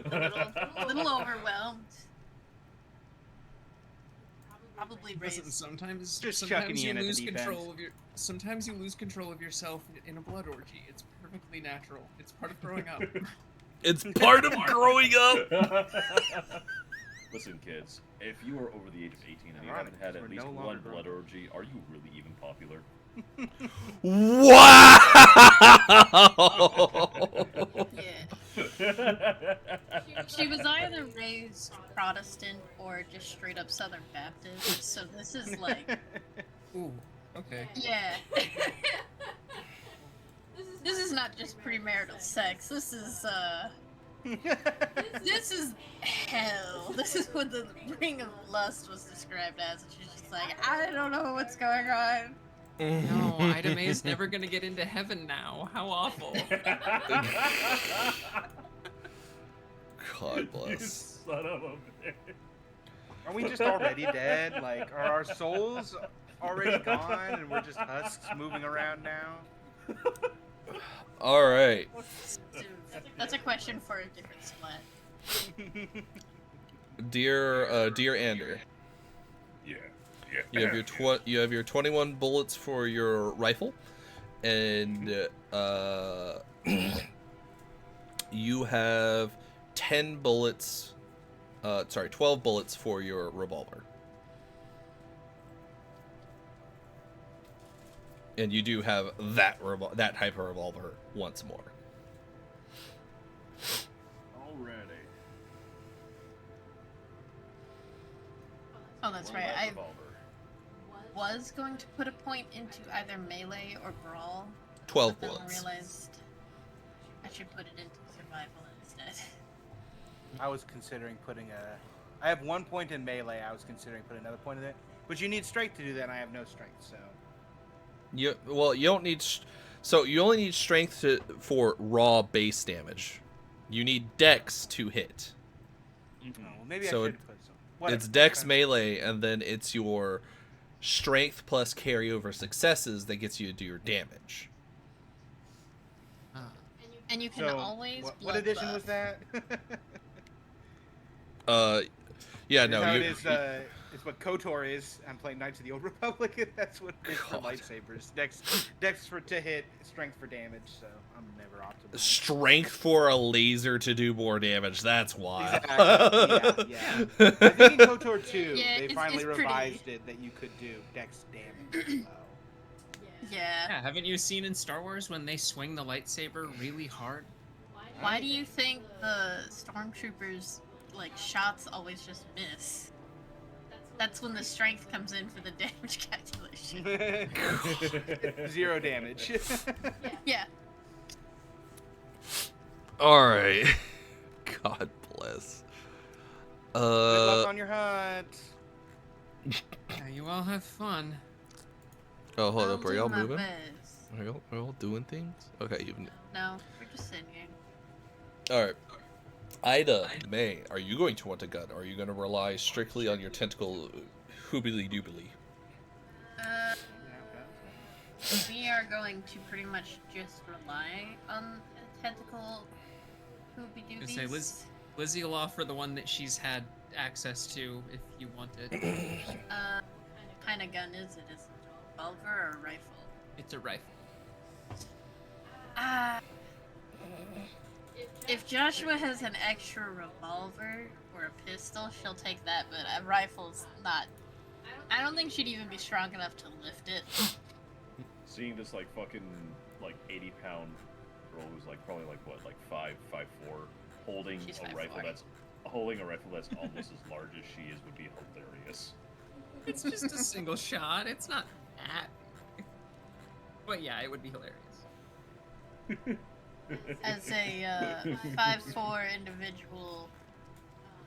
A little overwhelmed. Probably Listen, raised. sometimes Just chucking sometimes you you in at the lose deep control end. of your. Sometimes you lose control of yourself in a blood orgy. It's perfectly natural. It's part of growing up. It's part of growing up. Listen, kids, if you are over the age of 18 and you Ironic, haven't had we're at least no one longer blood orgy, are you really even popular? Wow! Yeah. She was either raised Protestant or just straight up Southern Baptist. So this is like, Ooh, okay. yeah. This is not just premarital sex. This is this is hell. This is what the ring of lust was described as. And she's just like, I don't know what's going on. No, Ida May's never gonna get into heaven now. How awful. God You bless. son of a bitch. Are we just already dead? Like, are our souls already gone and we're just husks moving around now? All right. That's a question for a different splat. Dear Ander, Yeah. you have your 21 bullets for your rifle, and you have 12 bullets for your revolver. And you do have that type of revolver once more. Alrighty. Oh, that's One right. light I revolver. was going to put a point into either melee or brawl. 12 but then I bullets. realized I should put it into survival instead. I was considering putting I have 1 point in melee. I was considering putting another point in it. But you need strength to do that, and I have no strength, so. You don't need. So you only need strength for raw base damage. You need dex to hit. Oh, well, maybe So I should put some. Whatever. It's dex Okay. melee, and then it's your strength plus carryover successes that gets you to do your damage. And you can So, always what blood edition buff. was that? Yeah, Is no, how you. it is, it's what KOTOR is. I'm playing Knights of the Old Republic, and that's what it is for God. lightsabers. Dex to hit, strength for damage, so I'm never optimal. Strength for a laser to do more damage. That's why. Exactly. Yeah. I think in KOTOR 2, Yeah, they it's finally pretty- revised it that you could do Dex damage as well. Yeah. Yeah, haven't you seen in Star Wars when they swing the lightsaber really hard? Why do you think the stormtroopers like shots always just miss? That's when the strength comes in for the damage calculation. 0 damage. Yeah. All right. God bless. Good luck on your hunt. Yeah, you all have fun. Oh, hold I'll up. Are do y'all my moving? best. Are y'all doing things? Okay, you've. No, we're just sitting here. All right. Ida May, are you going to want a gun? Or are you going to rely strictly on your tentacle hoobily doobily? We are going to pretty much just rely on a tentacle hoopy I say doobies. Lizzie will offer the one that she's had access to if you want it. What kind of gun is it? Is it a revolver or a rifle? It's a rifle. If Joshua has an extra revolver or a pistol, she'll take that, but a rifle's not. I don't think she'd even be strong enough to lift it. Seeing this like fucking like 80-pound girl who's like probably like what, like 5'4", holding She's a 5'4". rifle that's almost as large as she is would be hilarious. It's just a single shot. It's not that. But yeah, it would be hilarious. As a 5'4" individual,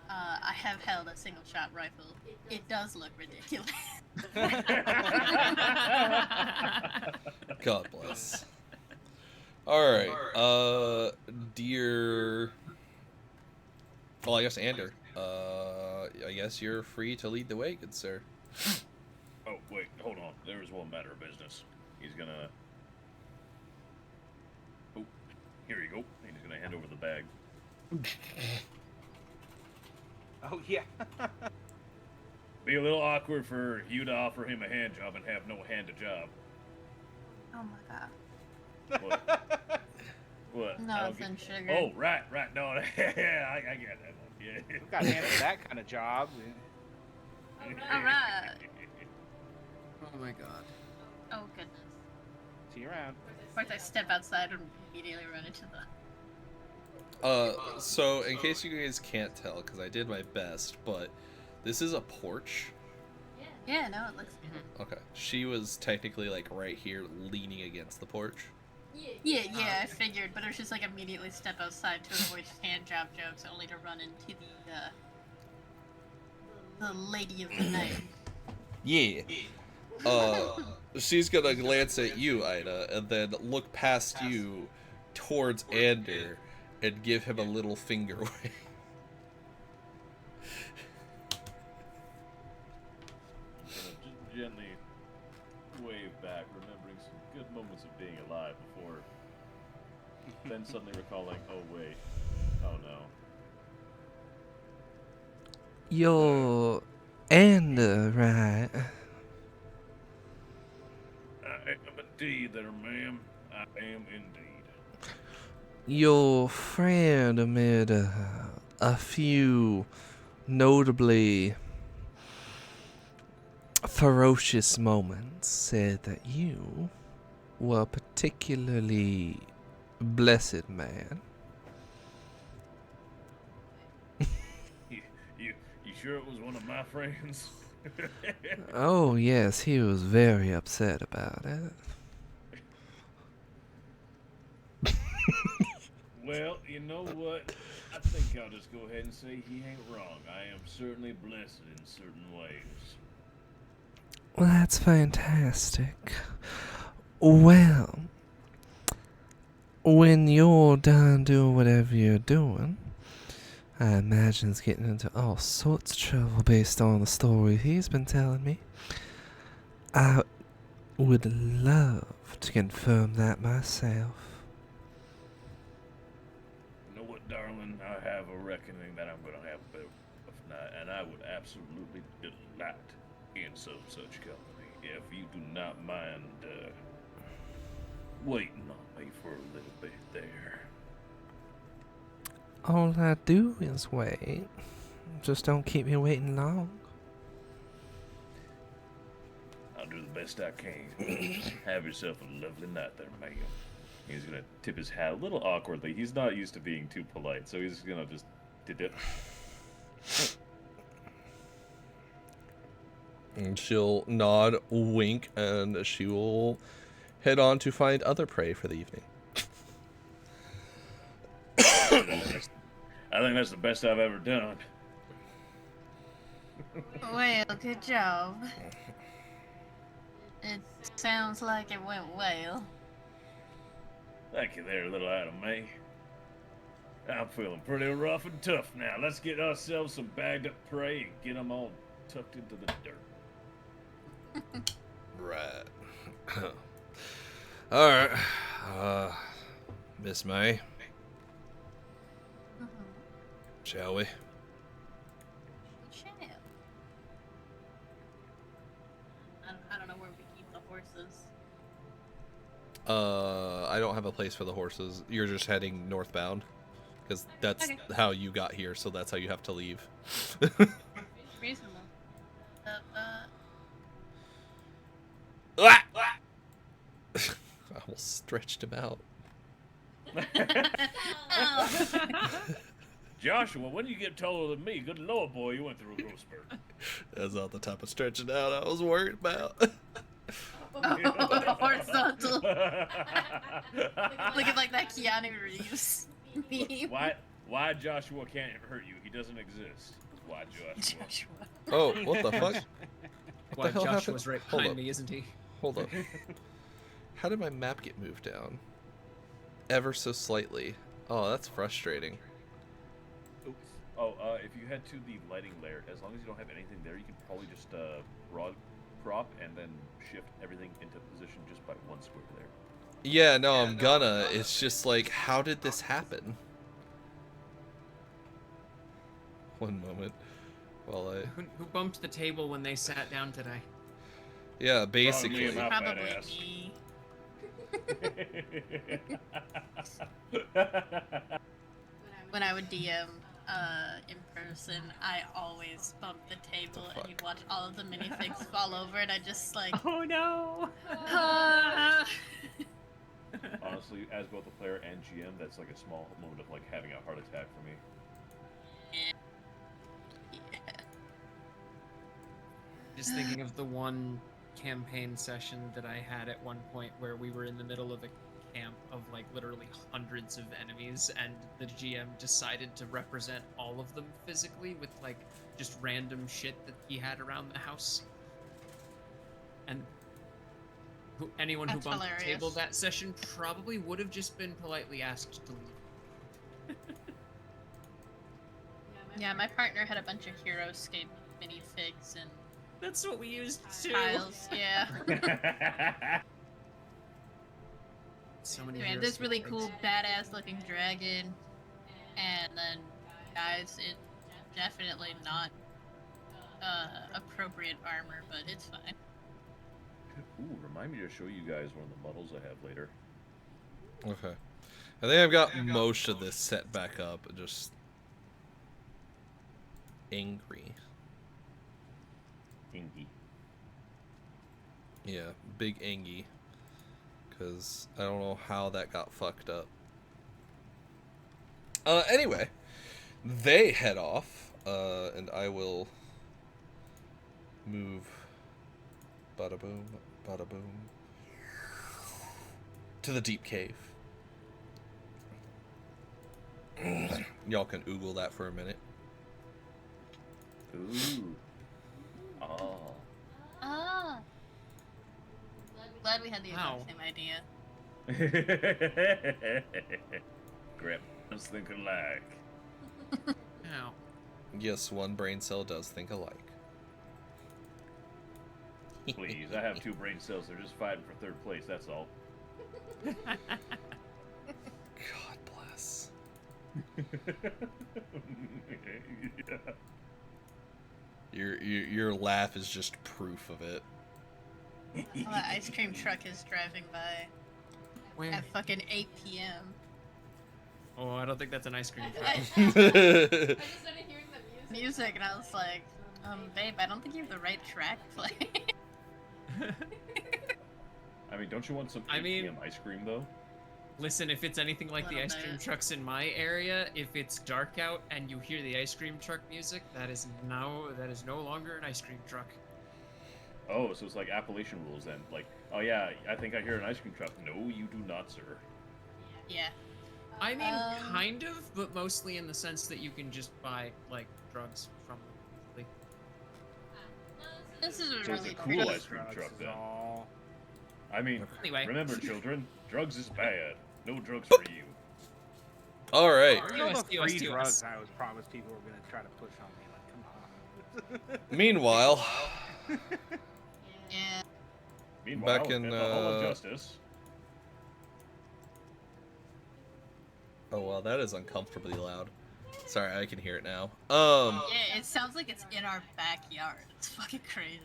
I have held a single shot rifle. It does look ridiculous. God bless. Alright, dear... Well, I guess Ander. I guess you're free to lead the way, good sir. Oh, wait, hold on. There is one matter of business. He's gonna... Oh, here you go. He's gonna hand over the bag. Oh, yeah. Be a little awkward for you to offer him a hand job and have no hand to job. Oh my god. What? What? Nothing, sugar. Oh, right. No, yeah, I get that one. Yeah. We've got handed that kind of job. Alright. Oh my god. Oh goodness. See you around. Of course, I step outside and immediately run into the. So in case you guys can't tell, because I did my best, but this is a porch. Yeah, no, it looks good. Okay. She was technically like right here leaning against the porch. Yeah, I figured, but it was just like immediately step outside to avoid hand job jokes, only to run into the lady of the night. Yeah. She's gonna glance at you, Ida, and then look past you towards Ander and give him a little finger wave. Just gently wave back, remembering some good moments of being alive before then suddenly recalling, oh wait, oh no. You're Ander, right? I am indeed there, ma'am. I am indeed. Your friend amid a few notably ferocious moments said that you were a particularly blessed man. You sure it was one of my friends? Oh yes, he was very upset about it. Well, you know what? I think I'll just go ahead and say he ain't wrong. I am certainly blessed in certain ways. Well, that's fantastic. Well, when you're done doing whatever you're doing, I imagine it's getting into all sorts of trouble based on the story he's been telling me. I would love to confirm that myself. You know what, darling? I have a reckoning that I'm going to have a bit of night, and I would absolutely delight in some such company if you do not mind waiting on me for a little bit there. All I do is wait. Just don't keep me waiting long. I'll do the best I can. Have yourself a lovely night there, ma'am. He's gonna tip his hat a little awkwardly. He's not used to being too polite, so he's gonna just did it. And she'll nod, wink, and she will head on to find other prey for the evening. I think that's the best I've ever done. Well, good job. It sounds like it went well. Thank you there, little Adam May. I'm feeling pretty rough and tough now. Let's get ourselves some bagged up prey and get them all tucked into the dirt. Right. Alright. Miss May, shall we? Shall. I don't know where we keep the horses. I don't have a place for the horses. You're just heading northbound. Because that's Okay. how you got here, so that's how you have to leave. Reasonable. I almost stretched him out. Oh. Joshua, when you get taller than me, good lord, boy, you went through a growth spurt. That's not the type of stretching out I was worried about. Oh, horizontal. Looking like that Keanu Reeves meme. What? Why Joshua can't hurt you? He doesn't exist. Why Joshua? Joshua. Oh, what the fuck? What Why the hell Joshua's happened? right Hold behind up. me, isn't he? Hold up. How did my map get moved down? Ever so slightly. Oh, that's frustrating. Oops. Oh, if you head to the lighting layer, as long as you don't have anything there, you can probably just broad crop and then shift everything into position just by one square there. Yeah, no, I'm gonna. It's just like, how did this happen? One moment. While I... Who bumped the table when they sat down today? Yeah, Probably basically. about- Probably badass. me. When I would DM in person, I always bump the table and you'd watch all of the minifigs fall over and I just like, Oh no! Honestly, as both a player and GM, that's like a small moment of like having a heart attack for me. Just thinking of the one campaign session that I had at one point where we were in the middle of a camp of like literally hundreds of enemies, and the GM decided to represent all of them physically with like just random shit that he had around the house. And anyone who That's bumped the table hilarious. that session probably would have just been politely asked to leave. Yeah, my partner had a bunch of Heroescape minifigs and That's what we used too. tiles. Yeah. So many. Anyway, this really cool, badass looking dragon, and then guys, it definitely not appropriate armor, but it's fine. Ooh, remind me to show you guys one of the models I have later. Okay. I think I've got most of this set back up. Just angry. Ingy. Yeah, big angy. Because I don't know how that got fucked up. Anyway, they head off, and I will move bada boom, to the deep cave. Y'all can oogle that for a minute. Ooh. Oh. Ah. Glad we had the Wow. exact same idea. Grab. Let's think alike. Ow. Yes, one brain cell does think alike. Please, I have 2 brain cells. They're just fighting for 3rd place. That's all. God bless. Your laugh is just proof of it. Oh, that ice cream truck is driving by Where? at fucking 8 p.m. Oh, I don't think that's an ice cream truck. I just started hearing the music and I was like, babe, I don't think you have the right track playing. I mean, don't you want some I mean- 8 p.m. ice cream, though? Listen, if it's anything like the Little ice cream bit. trucks in my area, if it's dark out and you hear the ice cream truck music, that is no longer an ice cream truck. Oh, so it's like Appalachian rules then. Like, oh yeah, I think I hear an ice cream truck. No, you do not, sir. Yeah. I mean, Um, kind of, but mostly in the sense that you can just buy like drugs from them. This is a So it's really a cool pretty. ice cream truck then. All... I mean, Anyway, remember, children, drugs is bad. No drugs for you. All right. You know the US. free drugs I was promised people were going to try to push on me. Like, come on. Meanwhile, Yeah. Meanwhile, Back in, at the Hall of Justice. oh well, that is uncomfortably loud. Sorry, I can hear it now. Yeah, it sounds like it's in our backyard. It's fucking crazy.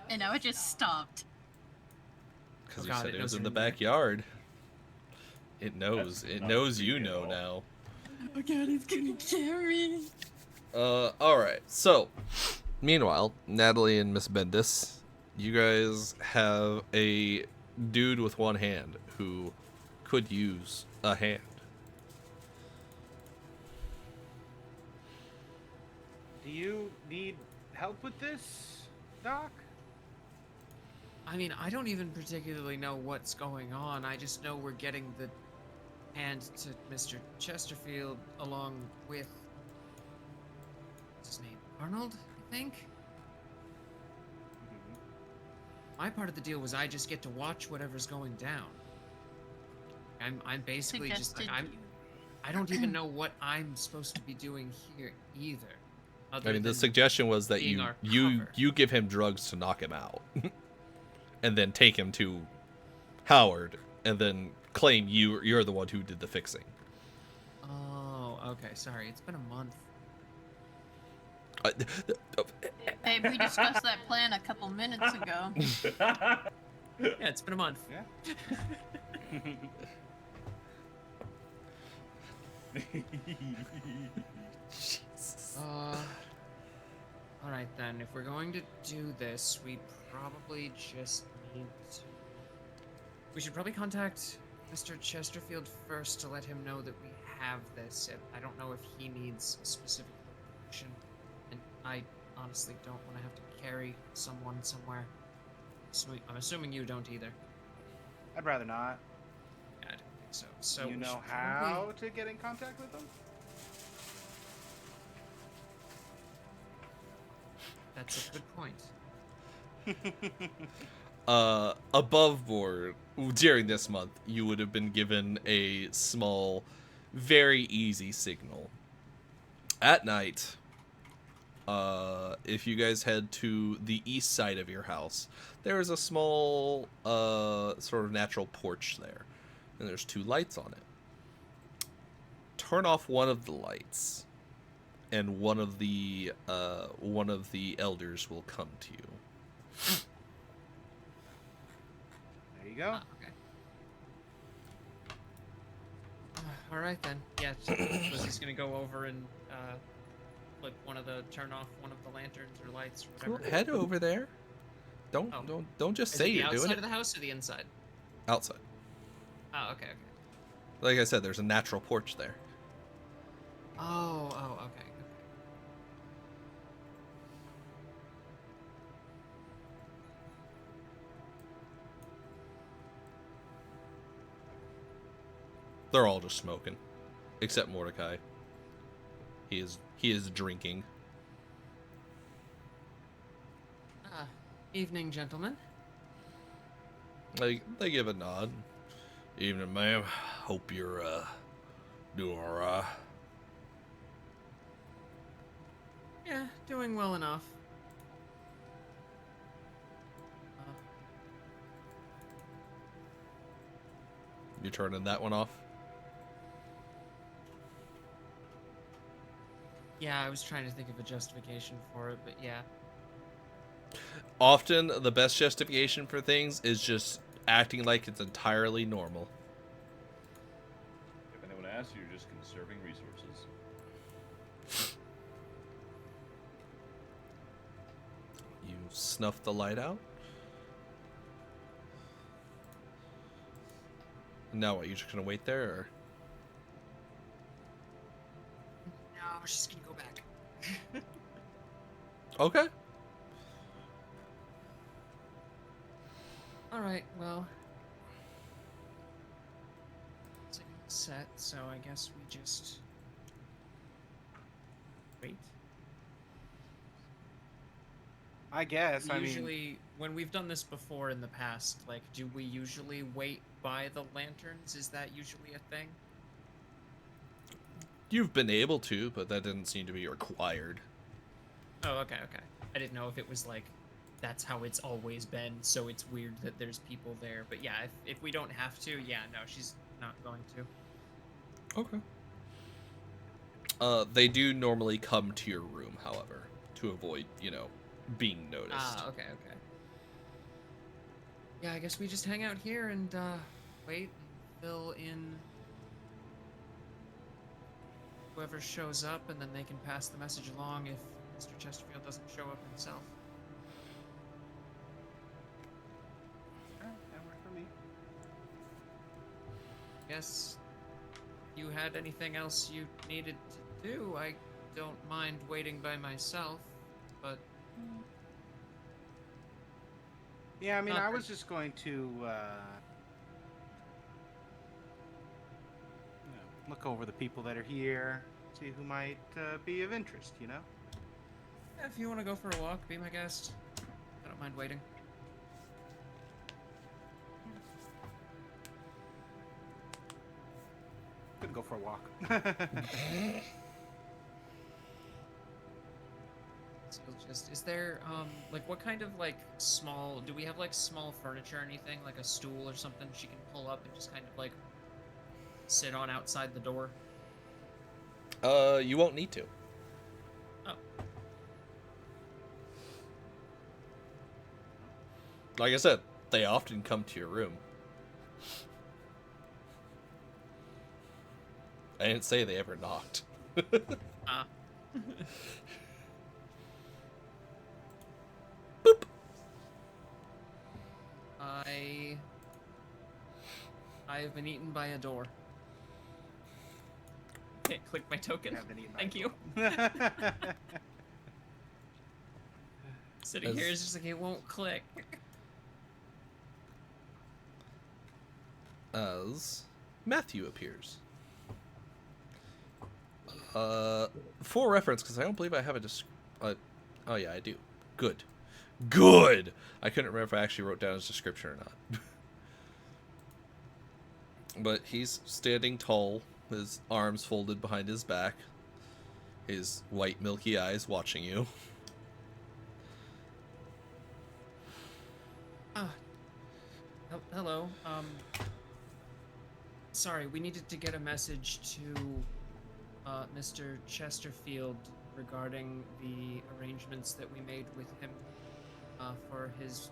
And now it just stopped. Because Oh you God, said it it was knows in you're the in there. backyard. It knows. That's It not knows creepy you at know all. now. Oh god, it's gonna carry. Alright. So, meanwhile, Natalie and Miss Bendis, you guys have a dude with one hand who could use a hand. Do you need help with this, Doc? I mean, I don't even particularly know what's going on. I just know we're getting the hand to Mr. Chesterfield along with what's his name? Arnold, I think? My part of the deal was I just get to watch whatever's going down. I'm basically just like I don't even know what I'm supposed to be doing here either. I mean, the suggestion was that being you give him drugs to knock him out, and then take him to Howard, and then claim you're the one who did the fixing. Oh, okay. Sorry, it's been a month. Babe, we discussed that plan a couple minutes ago. Yeah, it's been a month. Yeah. Alright then, if we're going to do this, we probably just need to... We should probably contact Mr. Chesterfield first to let him know that we have this. I don't know if he needs a specific location, and I honestly don't want to have to carry someone somewhere. I'm assuming you don't either. I'd rather not. Yeah, I don't think so. So You we know should how probably- to get in contact with them? That's a good point. Above board, during this month, you would have been given a small, very easy signal. At night, if you guys head to the east side of your house, there is a small, sort of natural porch there, and there's 2 lights on it. Turn off one of the lights, and one of the elders will come to you. There you go. Okay. All right then. Yeah, was just gonna go over and turn off one of the lanterns or lights or Cool. whatever. Head over there. Don't just Is say it the you're doing outside it. of the house or the inside? Outside. Oh, okay. Like I said, there's a natural porch there. Oh, okay. They're all just smoking, except Mordecai. He is drinking. Evening, gentlemen. They give a nod. Evening, ma'am. Hope you're doing alright. Yeah, doing well enough. You turning that one off? Yeah, I was trying to think of a justification for it, but yeah. Often, the best justification for things is just acting like it's entirely normal. If anyone asks you, you're just conserving resources. You snuff the light out. Now what, you just gonna wait there, or? No, we're just gonna go back. Okay. Alright, well. It's set, so I guess we just wait. I guess. I mean, Usually, when we've done this before in the past, like, do we usually wait by the lanterns? Is that usually a thing? You've been able to, but that didn't seem to be required. Oh, okay. I didn't know if it was like, that's how it's always been, so it's weird that there's people there. But yeah, if we don't have to, yeah, no, she's not going to. Okay. They do normally come to your room, however, to avoid, being noticed. Ah, okay. Yeah, I guess we just hang out here and wait and fill in whoever shows up, and then they can pass the message along if Mr. Chesterfield doesn't show up himself. Alright, that worked for me. Guess you had anything else you needed to do? I don't mind waiting by myself, but Yeah, I mean, Not I for- was just going to look over the people that are here, see who might be of interest, you know? Yeah, if you want to go for a walk, be my guest. I don't mind waiting. Could go for a walk. So just, is there, like, what kind of, like, small, do we have, like, small furniture or anything? Like a stool or something she can pull up and just kind of, like, sit on outside the door? You won't need to. Oh. Like I said, they often come to your room. I didn't say they ever knocked. Ah. Boop. I have been eaten by a door. Okay, click my token. Haven't eaten Thank you. Sitting here is just like, it won't click. As Matthew appears. For reference, because I don't believe I have a oh yeah, I do. Good. Good! I couldn't remember if I actually wrote down his description or not. But he's standing tall, his arms folded behind his back, his white milky eyes watching you. Hello. Sorry, we needed to get a message to Mr. Chesterfield regarding the arrangements that we made with him for his.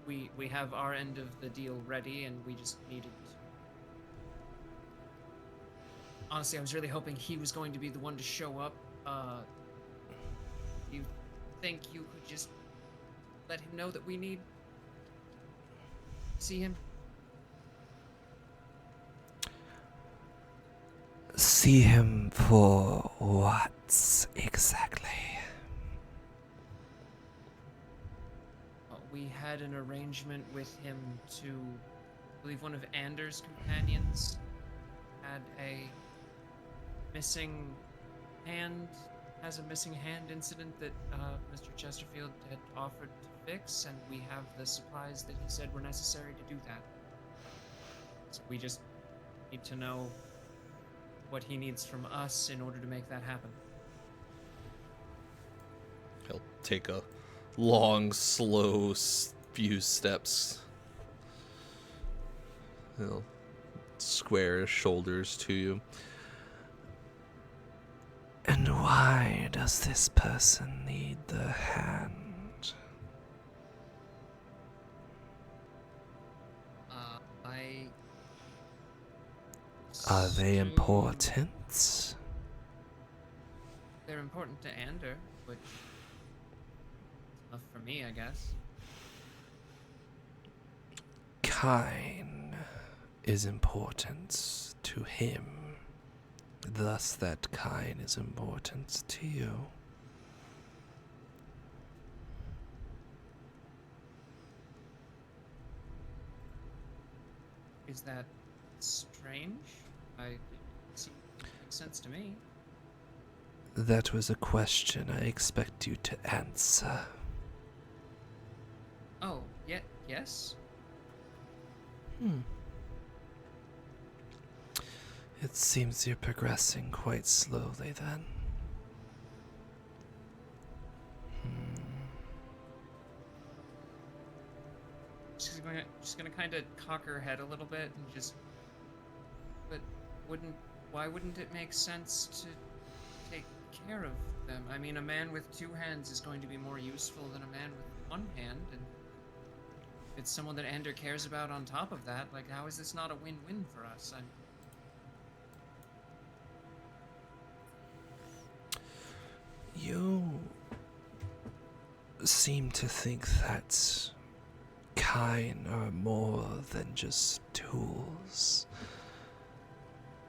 We have our end of the deal ready, and we just needed. Honestly, I was really hoping he was going to be the one to show up. You think you could just let him know that we need to see him? See him for what exactly? We had an arrangement with him to, I believe one of Anders' companions had a missing hand, has a missing hand incident that Mr. Chesterfield had offered to fix, and we have the supplies that he said were necessary to do that. So we just need to know what he needs from us in order to make that happen. He'll take a long, slow few steps. He'll square his shoulders to you. And why does this person need the hand? Are they important? They're important to Ander, which is enough for me, I guess. Kine is important to him. Thus that Kine is important to you. Is that strange? It makes sense to me. That was a question I expect you to answer. Oh, yes? It seems you're progressing quite slowly then. She's gonna kind of cock her head a little bit and just. But why wouldn't it make sense to take care of them? I mean, a man with two hands is going to be more useful than a man with one hand, and if it's someone that Ander cares about on top of that, like, how is this not a win-win for us? You seem to think that Kine are more than just tools.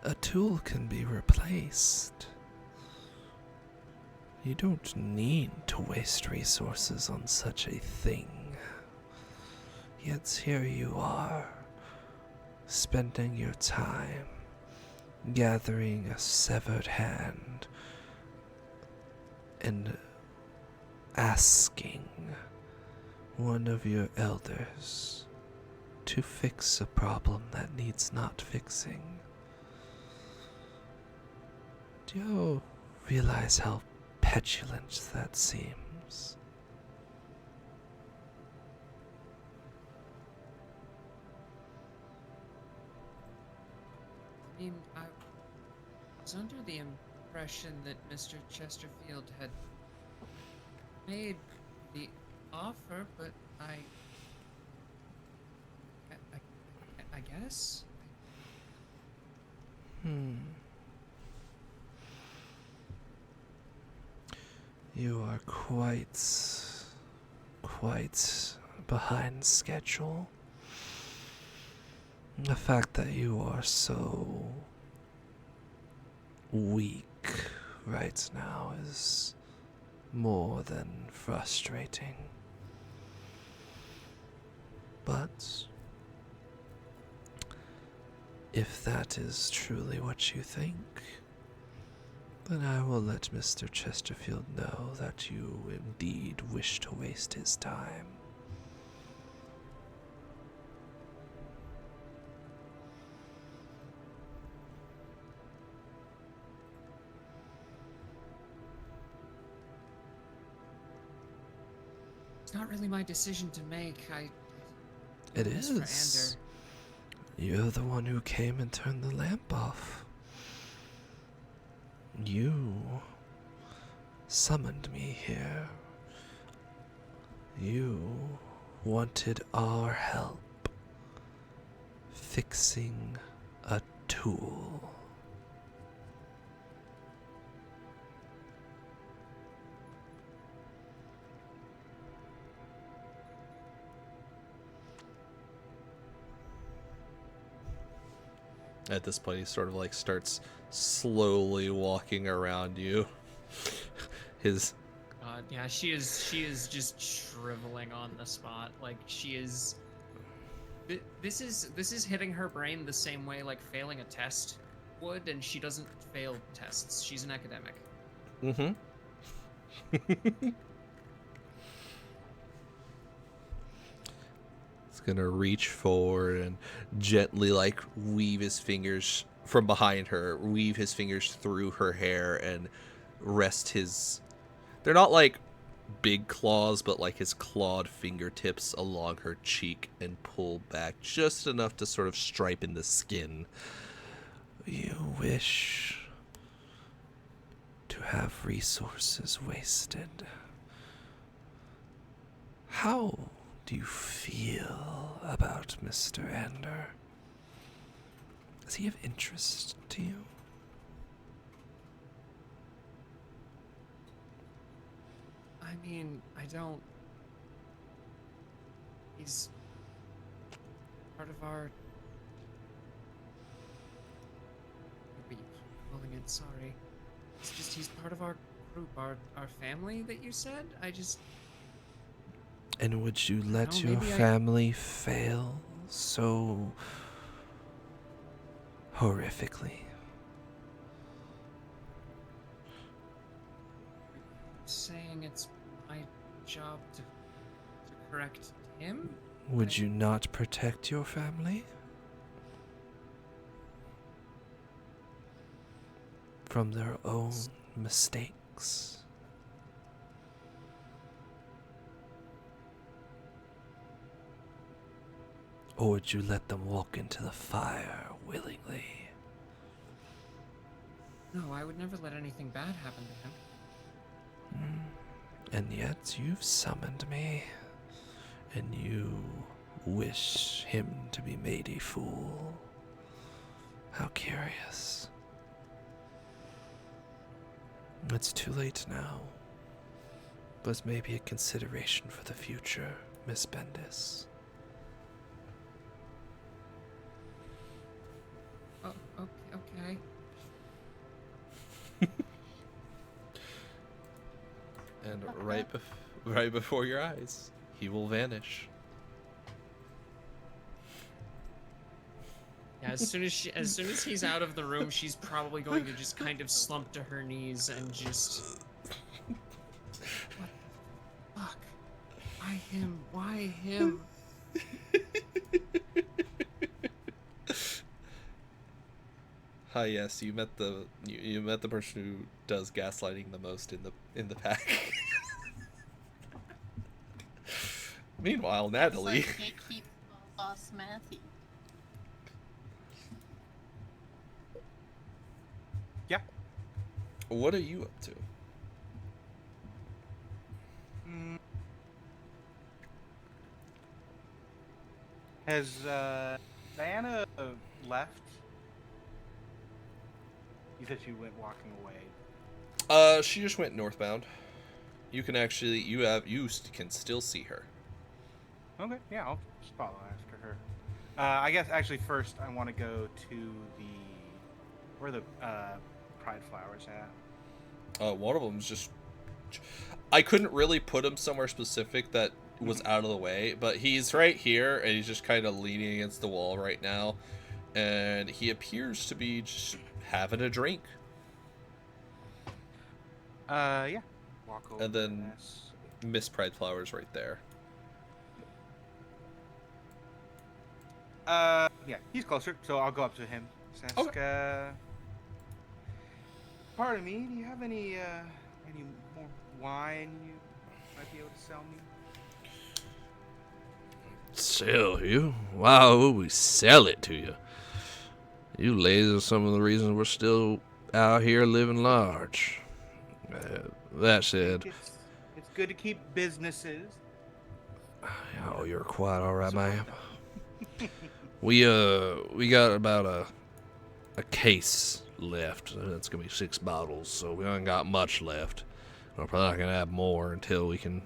A tool can be replaced. You don't need to waste resources on such a thing. Yet here you are, spending your time gathering a severed hand and asking one of your elders to fix a problem that needs not fixing. Do you realize how petulant that seems? I mean, I was under the impression that Mr. Chesterfield had made the offer, but I guess? You are quite behind schedule. The fact that you are so weak right now is more than frustrating. But if that is truly what you think, then I will let Mr. Chesterfield know that you indeed wish to waste his time. It's not really my decision to make. It As for is. You're the one who came and turned the lamp off. You summoned me here. You wanted our help fixing a tool. At this point, he sort of like starts slowly walking around you. His God, yeah, she is just shriveling on the spot. Like she is. This is hitting her brain the same way like failing a test would, and she doesn't fail tests. She's an academic. Mm-hmm. He's gonna reach forward and gently like weave his fingers from behind her, weave his fingers through her hair and rest his... They're not like big claws, but like his clawed fingertips along her cheek and pull back just enough to sort of stripe in the skin. You wish to have resources wasted. How do you feel about Mr. Ender? Is he of interest to you? I mean, I don't. He's part of our. What are you calling it? Sorry. It's just he's part of our group, our family that you said. I just. And would you let No, your maybe I- family fail so horrifically? Saying it's my job to correct him? Would you not protect your family from their own mistakes? Or would you let them walk into the fire willingly? No, I would never let anything bad happen to him. And yet you've summoned me, and you wish him to be made a fool. How curious. It's too late now, but maybe a consideration for the future, Miss Bendis. Oh, okay. And right before your eyes, he will vanish. Yeah, As soon as he's out of the room, she's probably going to just kind of slump to her knees and just. What the fuck? Why him? Why him? Hi, yes, you met the person who does gaslighting the most in the pack. Meanwhile, Natalie. It's like gatekeep boss Matthew. Yeah. What are you up to? Has Diana left? You said she went walking away. She just went northbound. You can actually, can still see her. Okay, yeah, I'll just follow after her. I guess actually first I want to go to where the pride flowers at. One of them's just. I couldn't really put him somewhere specific that was out of the way, but he's right here, and he's just kind of leaning against the wall right now, and he appears to be just having a drink. Yeah. Walk over. And then Miss Pride Flowers right there. Yeah, he's closer, so I'll go up to him. Just ask, Okay. Pardon me, do you have any more wine you might be able to sell me? Sell you? Why would we sell it to you? You ladies are some of the reasons we're still out here living large. That said, It's good to keep businesses. oh, you're quite all right, ma'am. We got about a case left. That's gonna be 6 bottles, so we haven't got much left. We're probably not gonna have more until we can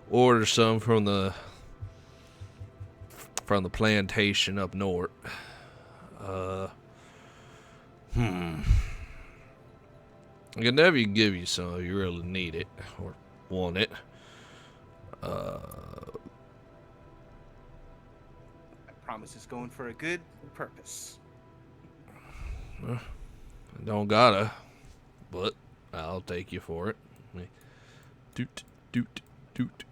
order some from the plantation up north. I can never give you some if you really need it or want it. I promise it's going for a good purpose. I don't gotta, but I'll take you for it. Doot, doot, doot.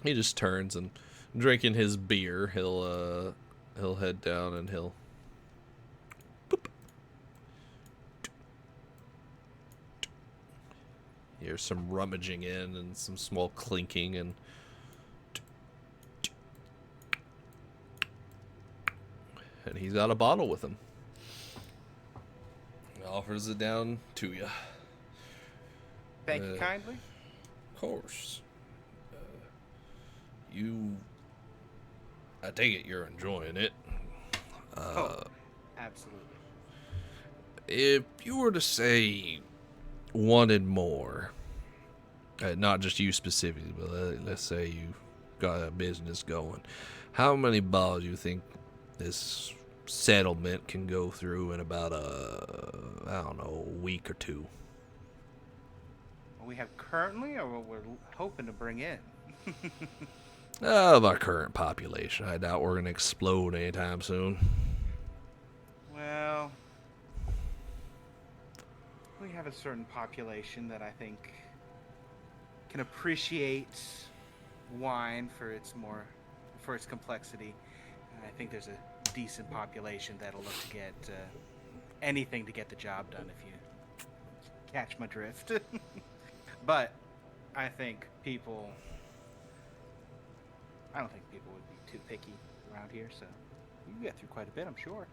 He just turns and, drinking his beer, he'll head down and he'll boop. Here's some rummaging in and some small clinking and he's got a bottle with him. He offers it down to you. Thank you kindly. Of course. I take it you're enjoying it. Absolutely. If you were to say wanted more, not just you specifically, but let's say you got a business going, how many bottles do you think this settlement can go through in about a week or two? What we have currently, or what we're hoping to bring in? Of our current population. I doubt we're going to explode anytime soon. Well, we have a certain population that I think can appreciate wine for its complexity. And I think there's a decent population that'll look to get anything to get the job done, if you catch my drift. But I don't think people would be too picky around here, so you can get through quite a bit, I'm sure.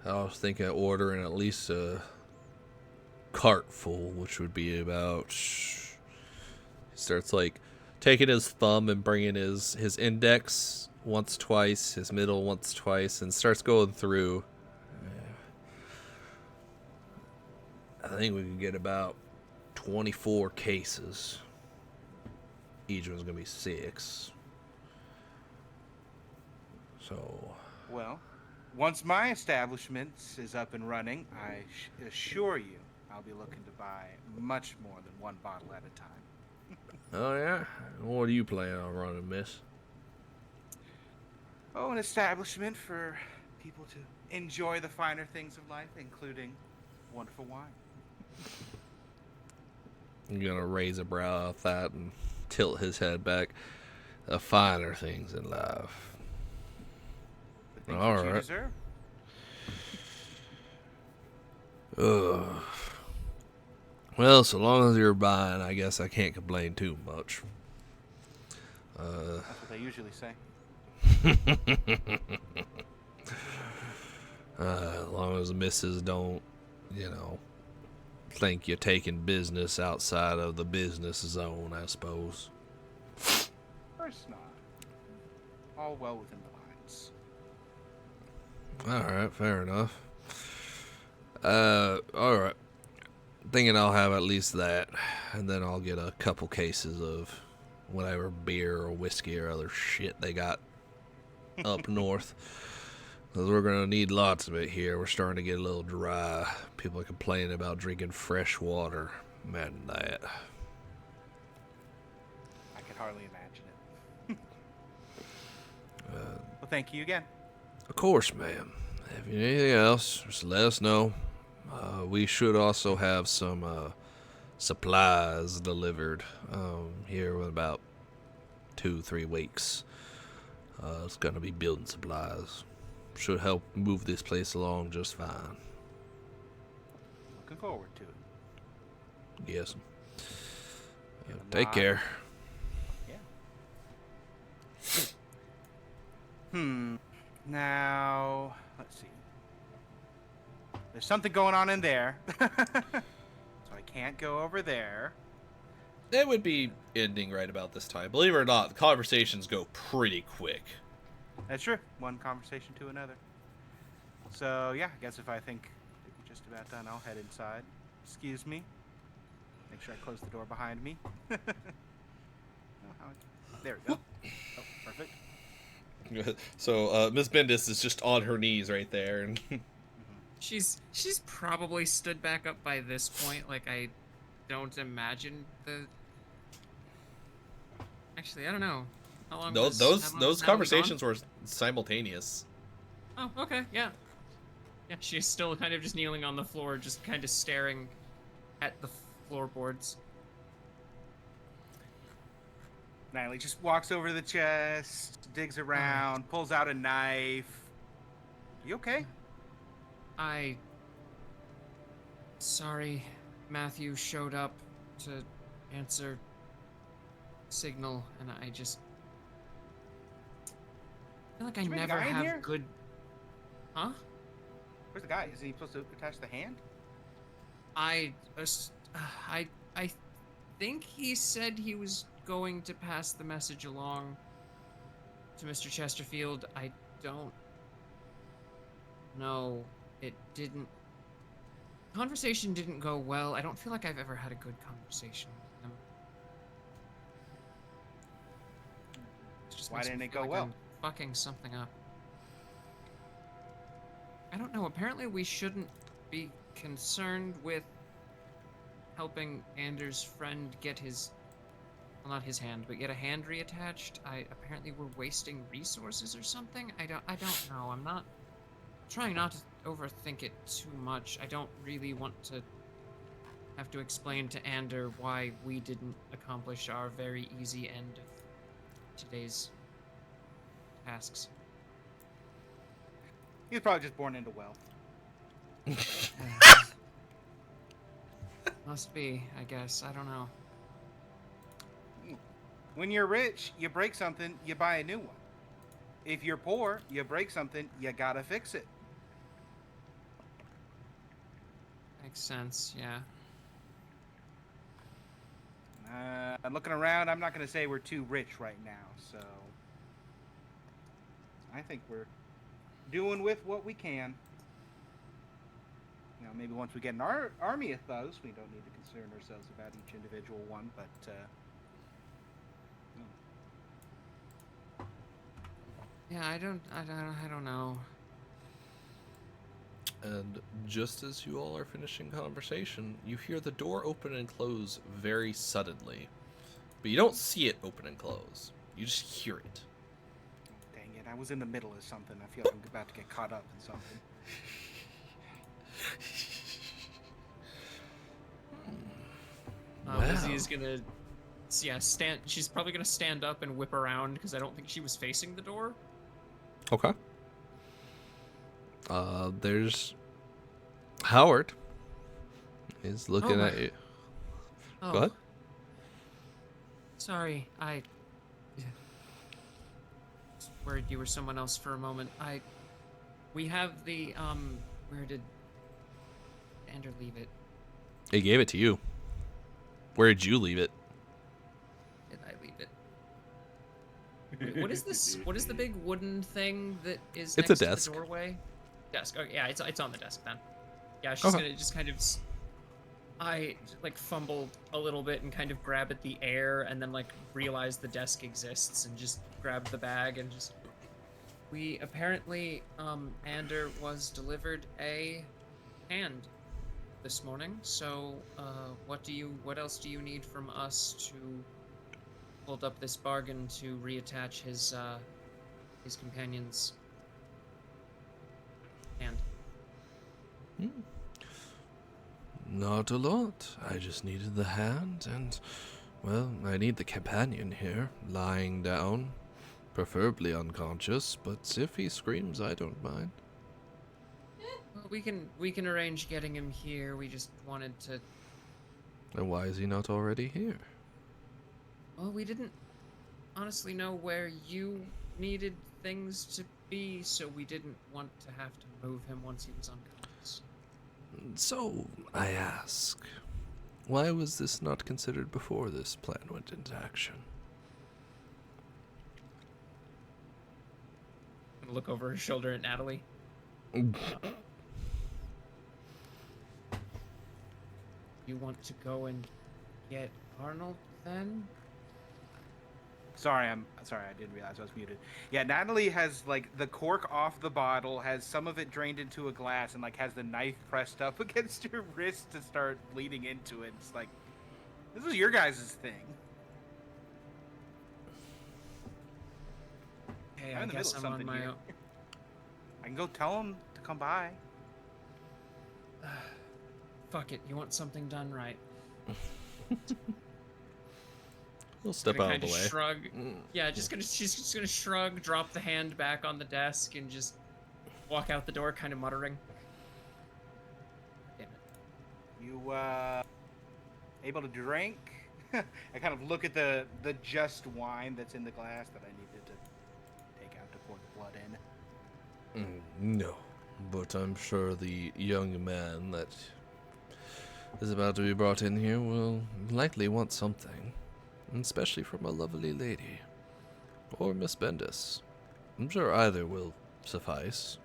I was thinking of ordering at least a cart full, which would be about... He starts like taking his thumb and bringing his index once, twice, his middle once, twice, and starts going through. I think we can get about 24 cases. Each one's gonna be 6. So. Well, once my establishment is up and running, I assure you I'll be looking to buy much more than 1 bottle at a time. Oh, yeah? What are you planning on running, miss? Oh, an establishment for people to enjoy the finer things of life, including wonderful wine. I'm gonna raise a brow at that and tilt his head back. The finer things in life. The things All that you right. deserve. Ugh. Well, so long as you're buying, I guess I can't complain too much. That's what they usually say. As long as the missus don't, think you're taking business outside of the business zone, I suppose. Of course not. All well within the lines. Alright, fair enough. Alright. Thinking I'll have at least that, and then I'll get a couple cases of whatever beer or whiskey or other shit they got up north. Because we're going to need lots of it here. We're starting to get a little dry. People are complaining about drinking fresh water. Imagine that. I could hardly imagine it. Well, thank you again. Of course, ma'am. If you need anything else, just let us know. We should also have some supplies delivered here in about 2-3 weeks. It's going to be building supplies. Should help move this place along just fine. Looking forward to it. Yes. Give a Take nod. care. Yeah. Now, let's see. There's something going on in there. So I can't go over there. It would be ending right about this time. Believe it or not, the conversations go pretty quick. That's true. One conversation to another. So, yeah, I guess if I think we're just about done, I'll head inside. Excuse me. Make sure I close the door behind me. Oh, there we go. Oh, perfect. So, Miss Bendis is just on her knees right there. And She's probably stood back up by this point. Like, I don't imagine the. Actually, I don't know. How long was- how long those was Natalie conversations were simultaneous. gone? Oh, okay, yeah. Yeah, she's still kind of just kneeling on the floor, just kind of staring at the floorboards. Natalie just walks over to the chest, digs around, pulls out a knife. You okay? Sorry, Matthew showed up to answer signal, and I just feel like I Did you bring a never guy in have here? good. Huh? Where's the guy? Is he supposed to attach the hand? I think he said he was going to pass the message along to Mr. Chesterfield. I don't know. It didn't. Conversation didn't go well. I don't feel like I've ever had a good conversation with him. It just Why makes me didn't it feel go like well? I'm fucking something up. I don't know. Apparently, we shouldn't be concerned with helping Anders' friend get his, well, not his hand, but get a hand reattached. Apparently we're wasting resources or something. I don't know. I'm not trying not to overthink it too much. I don't really want to have to explain to Ander why we didn't accomplish our very easy end of today's tasks. He was probably just born into wealth. Must be, I guess. I don't know. When you're rich, you break something, you buy a new one. If you're poor, you break something, you gotta fix it. Makes sense, yeah. Looking around, I'm not gonna say we're too rich right now, so I think we're doing with what we can. You know, maybe once we get an army of those, we don't need to concern ourselves about each individual one, but Yeah, I don't know. And just as you all are finishing conversation, you hear the door open and close very suddenly. but you don't see it open and close. You just hear it. Dang it, I was in the middle of something. I feel like I'm about to get caught up in something. Lizzie is gonna, stand. She's probably gonna stand up and whip around because I don't think she was facing the door. Okay. There's Howard. He's looking at you. Oh. Go ahead. Sorry, I was worried you were someone else for a moment. We have the, where did Ander leave it? He gave it to you. Where did you leave it? Did I leave it? Wait, what is this? What is the big wooden thing that is It's next a to desk. the doorway? Desk. Oh, yeah, it's on the desk then. Yeah, she's Okay. gonna just kind of. I like fumble a little bit and kind of grab at the air and then like realize the desk exists and just grab the bag and just. We apparently, Ander was delivered a hand this morning. So, what else do you need from us to hold up this bargain to reattach his companion's hand? Not a lot. I just needed the hand, and, well, I need the companion here, lying down, preferably unconscious, but if he screams, I don't mind. Well, we can arrange getting him here. We just wanted to. And why is he not already here? Well, we didn't honestly know where you needed things to be, so we didn't want to have to move him once he was unconscious. So, I ask, why was this not considered before this plan went into action? I'm gonna look over her shoulder at Natalie. You want to go and get Arnold then? Sorry, I didn't realize I was muted. Yeah, Natalie has like the cork off the bottle, has some of it drained into a glass, and like has the knife pressed up against her wrist to start bleeding into it. It's like, this is your guys' thing. Hey, I'm I in the guess middle of I'm on something my here. own. I can go tell him to come by. Fuck it, you want something done right. We'll step Gonna out of the kinda way. Shrug. Yeah, she's just gonna shrug, drop the hand back on the desk, and just walk out the door, kind of muttering. Damn it. You able to drink? I kind of look at the just wine that's in the glass that I needed to take out to pour the blood in. No, but I'm sure the young man that is about to be brought in here will likely want something, especially from a lovely lady, or Miss Bendis. I'm sure either will suffice.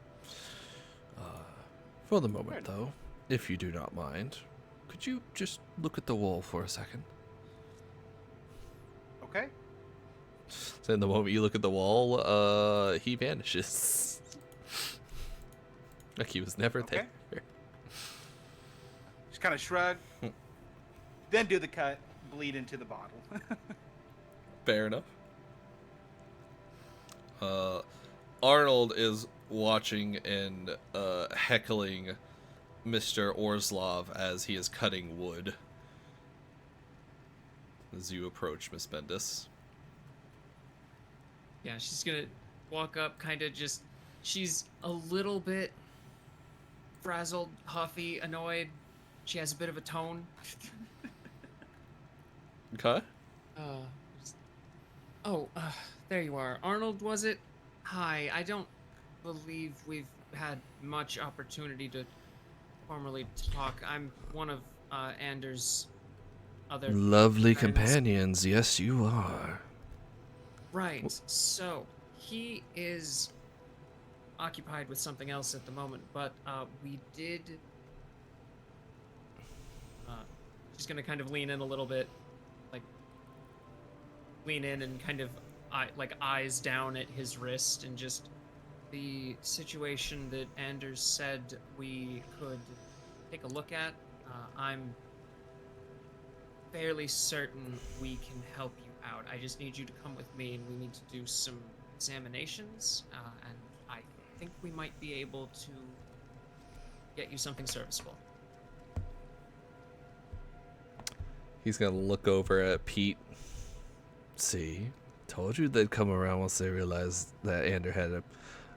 For the moment, though, if you do not mind, could you just look at the wall for a second? Okay. So in the moment you look at the wall, he vanishes. Like he was never Okay. there. Just kind of shrug, then do the cut, bleed into the bottle. Fair enough. Arnold is watching and heckling Mr. Orslov as he is cutting wood. As you approach Miss Bendis. Yeah, she's gonna walk up, kind of just. She's a little bit frazzled, huffy, annoyed. She has a bit of a tone. Okay. There you are. Arnold, was it? Hi, I don't believe we've had much opportunity to formally talk. I'm one of Anders' other Lovely friends. companions, yes you are. Right. So he is occupied with something else at the moment, but we did. She's gonna kind of lean in a little bit, like lean in and kind of eyes down at his wrist, and just the situation that Anders said we could take a look at. I'm fairly certain we can help you out. I just need you to come with me, and we need to do some examinations, and I think we might be able to get you something serviceable. He's gonna look over at Pete. See, told you they'd come around once they realized that Ander had a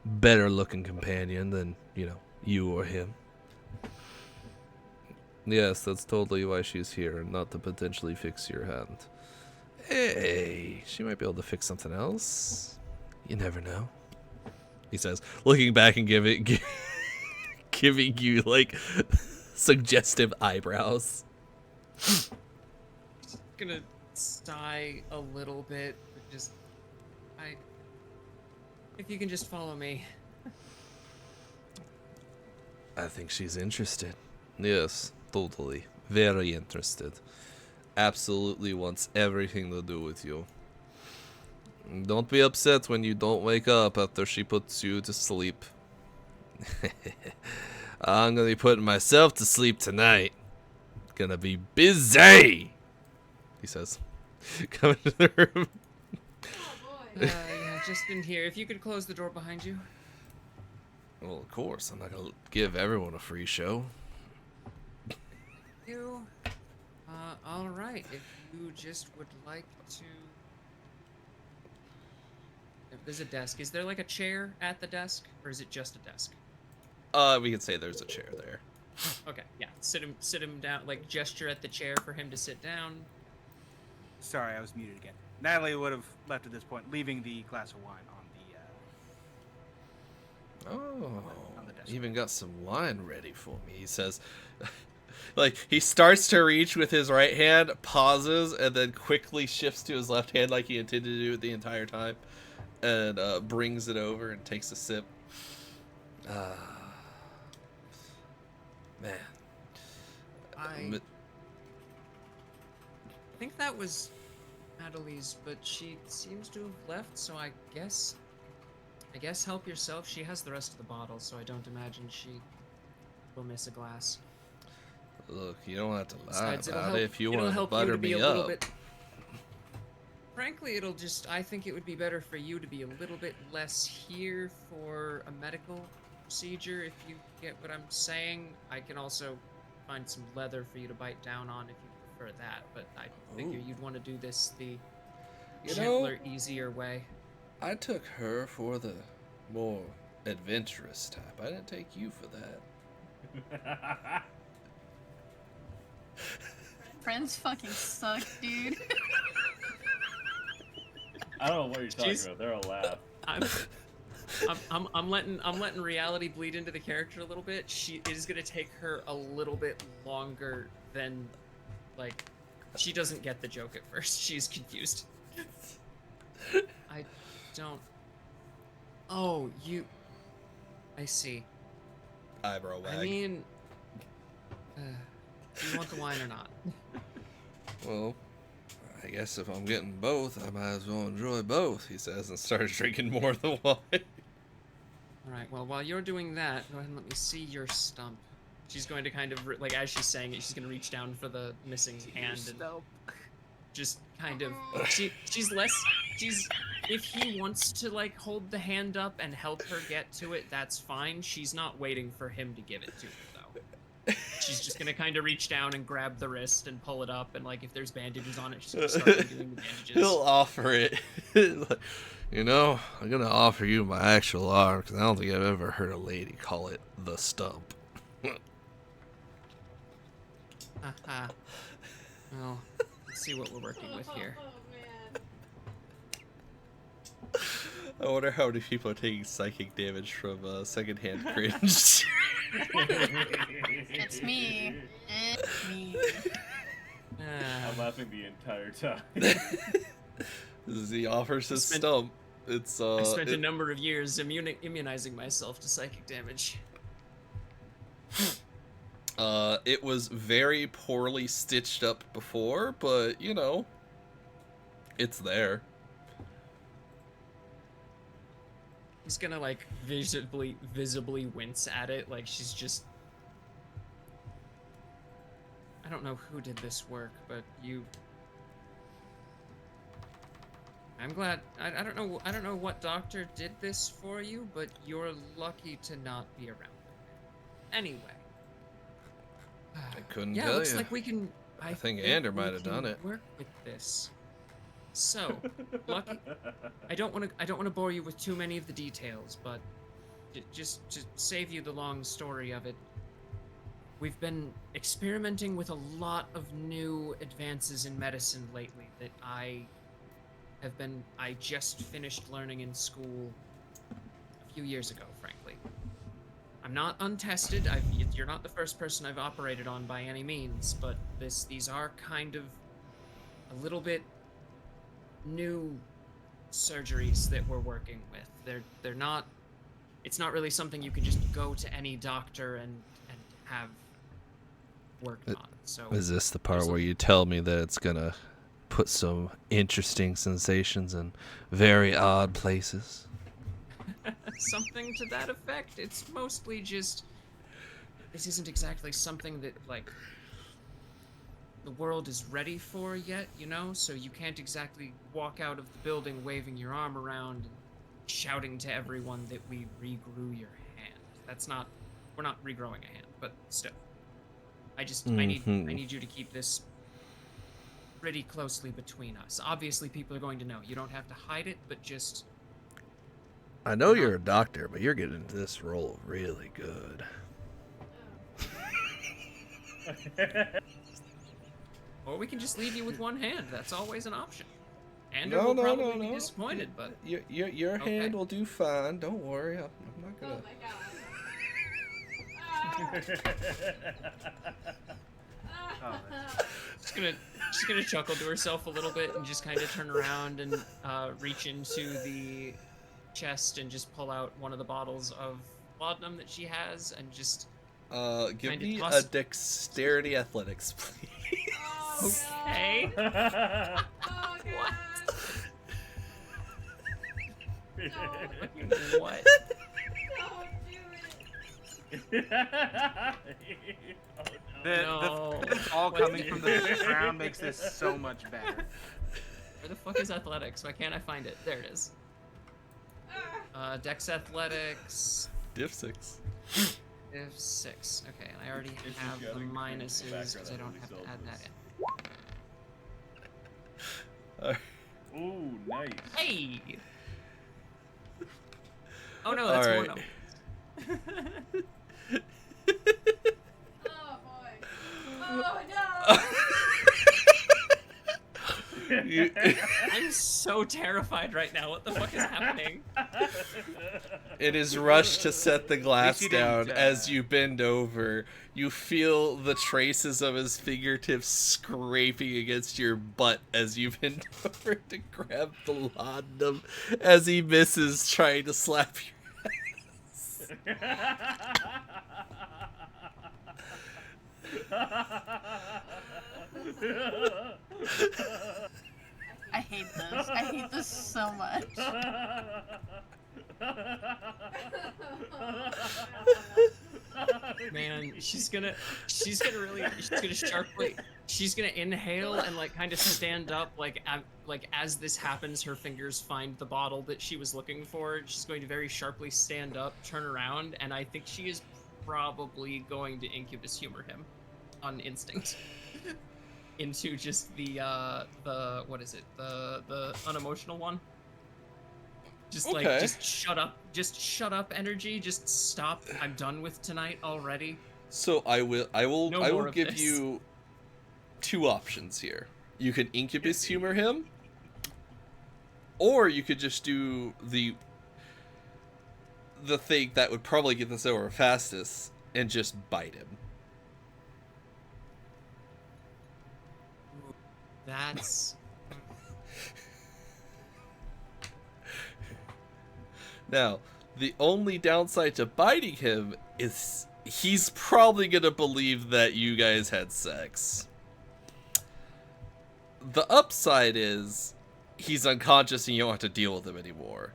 better looking companion than, you or him. Yes, that's totally why she's here, not to potentially fix your hand. Hey, she might be able to fix something else. You never know. He says, looking back and giving you, like, suggestive eyebrows. Gonna sigh a little bit, but just, if you can just follow me. I think she's interested. Yes, totally. Very interested. Absolutely wants everything to do with you. Don't be upset when you don't wake up after she puts you to sleep. I'm gonna be putting myself to sleep tonight. Gonna be busy, he says. Come into the room. Yeah, just in here. If you could close the door behind you. Well, of course. I'm not gonna give everyone a free show. You. All right. If you just would like to. If there's a desk. Is there like a chair at the desk, or is it just a desk? We could say there's a chair there. Okay. Yeah. Sit him down. Like gesture at the chair for him to sit down. Sorry, I was muted again. Natalie would have left at this point, leaving the glass of wine on the desk. Even got some wine ready for me, he says. Like, he starts to reach with his right hand, pauses, and then quickly shifts to his left hand like he intended to do it the entire time, and brings it over and takes a sip. Man. I think that was Natalie's, but she seems to have left, so I guess help yourself. She has the rest of the bottle, so I don't imagine she will miss a glass. Look, you don't have to lie Besides, about it if you it'll want to help you butter to be me a little up. bit. Frankly, I think it would be better for you to be a little bit less here for a medical procedure, if you get what I'm saying. I can also find some leather for you to bite down on if you prefer that, but I figure you'd want to do this the gentler, easier way. I took her for the more adventurous type. I didn't take you for that. Friends fucking suck, dude. I don't know what you're talking about. They're all laugh. I'm letting reality bleed into the character a little bit. It is gonna take her a little bit longer than, like, she doesn't get the joke at first. She's confused. I don't. Oh, I see. Eyebrow wag. I mean, do you want the wine or not? Well, I guess if I'm getting both, I might as well enjoy both, he says, and starts drinking more of the wine. Alright, well, while you're doing that, go ahead and let me see your stump. She's going to kind of, like, as she's saying it, she's going to reach down for the missing hand and just kind of, she's if he wants to, like, hold the hand up and help her get to it, that's fine. She's not waiting for him to give it to her, though. She's just going to kind of reach down and grab the wrist and pull it up, and, like, if there's bandages on it, she's going to start doing the bandages. He'll offer it. Like, I'm going to offer you my actual arm, because I don't think I've ever heard a lady call it the stump. Haha. Well, let's see what we're working with here. I wonder how many people are taking psychic damage from secondhand cringe. It's me. It's me. I'm laughing the entire time. He offers his stump. It's I spent a number of years immunizing myself to psychic damage. It was very poorly stitched up before, but it's there. He's gonna, like, visibly wince at it, like she's just... I don't know who did this work, but I'm glad. I don't know. I don't know what doctor did this for you, but you're lucky to not be around. Anyway. I couldn't Yeah, tell looks you. like we can. I think Ander we might have can done it. Work with this. So, lucky. I don't want to bore you with too many of the details, but just to save you the long story of it, we've been experimenting with a lot of new advances in medicine lately that I just finished learning in school a few years ago, frankly. I'm not untested. You're not the first person I've operated on by any means, but these are kind of a little bit new surgeries that we're working with. They're not. It's not really something you can just go to any doctor and have worked on. So Is this the part there's where you tell me that it's gonna put some interesting sensations in very odd places? something to that effect? It's mostly just. This isn't exactly something that like the world is ready for yet, you know? So you can't exactly walk out of the building waving your arm around and shouting to everyone that we regrew your hand. That's not. We're not regrowing a hand, but still. I need you to keep this pretty closely between us. Obviously, people are going to know. You don't have to hide it, but just. I know you're a doctor, but you're getting into this role really good. Or we can just leave you with one hand. That's always an option. And will probably be disappointed, but Your Okay. hand will do fine. Don't worry. I'm not gonna. Oh, she's gonna chuckle to herself a little bit and just kind of turn around and reach into the chest and just pull out one of the bottles of laudanum that she has and just Give Kinda me toss- a dexterity athletics, please. okay. Oh, What? Don't, What? don't do it. The No. fact that it's all What coming is from it? the crown makes this so much better. Where the fuck is athletics? Why can't I find it? There it is. Dex athletics. Div 6. Div 6. Okay, and I already If have you've the got a minuses background, because I don't have to add that in. Ooh, nice. Hey! Oh no, that's more Alright. numbers. Oh boy. Oh no. I'm so terrified right now. What the fuck is happening? It is rushed to set the glass you down. didn't, As you bend over, you feel the traces of his fingertips scraping against your butt as you bend over to grab the laudanum as he misses trying to slap your I hate this. I hate this so much. Man, she's gonna inhale and like kind of stand up like as this happens, her fingers find the bottle that she was looking for. She's going to very sharply stand up, turn around, and I think she is probably going to incubus humor him on instinct into just the what is it, the unemotional one. Just like, Okay. just shut up energy, just stop. I'm done with tonight already. So I will No I more will of give this. you two options here. You can incubus humor him, or you could just do the thing that would probably get this over fastest and just bite him. That's Now, the only downside to biting him is he's probably gonna believe that you guys had sex. The upside is he's unconscious and you don't have to deal with him anymore.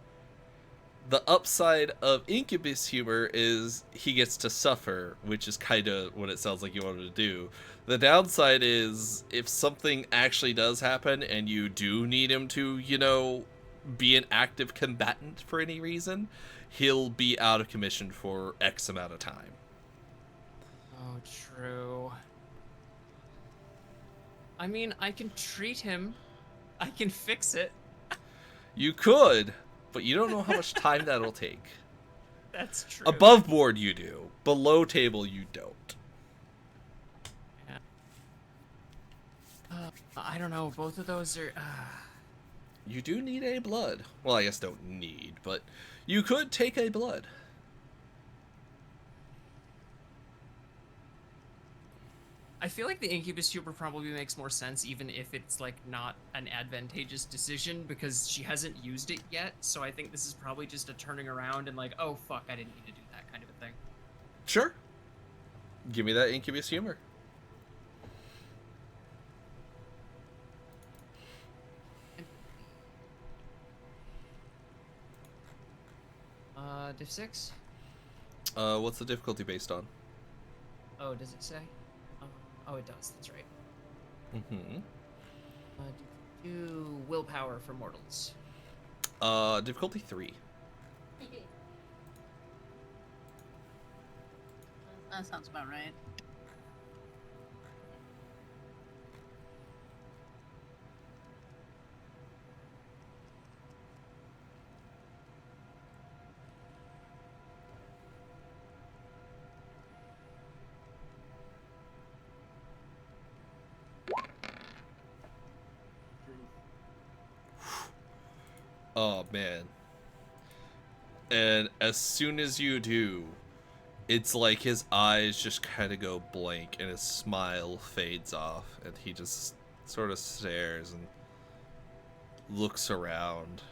The upside of incubus humor is he gets to suffer, which is kind of what it sounds like you wanted to do. The downside is if something actually does happen and you do need him to, be an active combatant for any reason, he'll be out of commission for X amount of time. Oh, true. I mean, I can treat him. I can fix it. You could, but you don't know how much time that'll take. That's true. Above board you do. Below table you don't. I don't know. Both of those are. You do need a blood. Well, I guess don't need, but you could take a blood. I feel like the Incubus Huber probably makes more sense, even if it's like not an advantageous decision, because she hasn't used it yet. So I think this is probably just a turning around and like, oh fuck, I didn't need to do that kind of a thing. Sure. Give me that Incubus humor. Diff 6? What's the difficulty based on? Oh, does it say? Oh, it does. That's right. Mm-hmm. Do willpower for mortals. Difficulty 3. That sounds about right. Oh, man. And as soon as you do, it's like his eyes just kind of go blank and his smile fades off and he just sort of stares and looks around.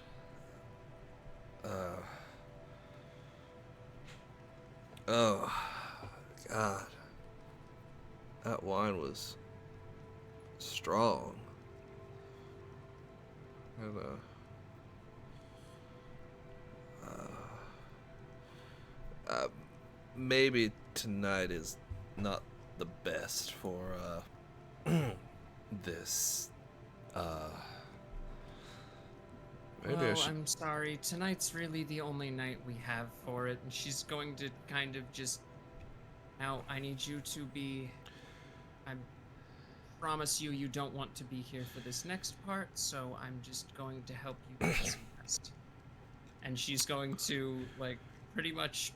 Oh, God. That wine was strong. And, maybe tonight is not the best for, this, maybe I Oh, should... I'm sorry. Tonight's really the only night we have for it, and she's going to kind of just... Now, I need you to be... I promise you, you don't want to be here for this next part, so I'm just going to help you get some rest. And she's going to, like, pretty much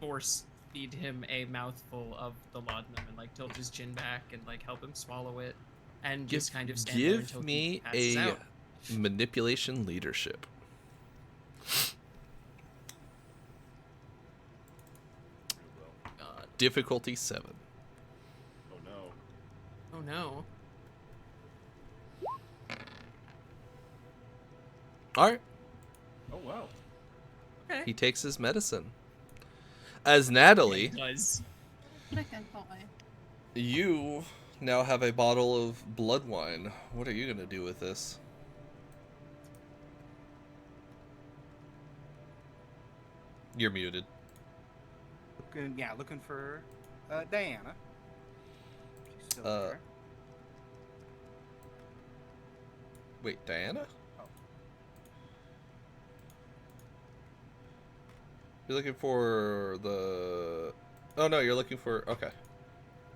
force feed him a mouthful of the laudanum and, like, tilt his chin back and, like, help him swallow it. And just kind of stand there until Give he me passes a out. manipulation leadership. Difficulty 7. Oh no. Oh no. Alright, Oh wow. Okay. he takes his medicine. As Natalie, He does. What a good boy. you now have a bottle of blood wine. What are you gonna do with this? You're muted. Looking for Diana. She's still there. Wait, Diana? Oh. You're looking for the... Oh no, you're looking for... Okay.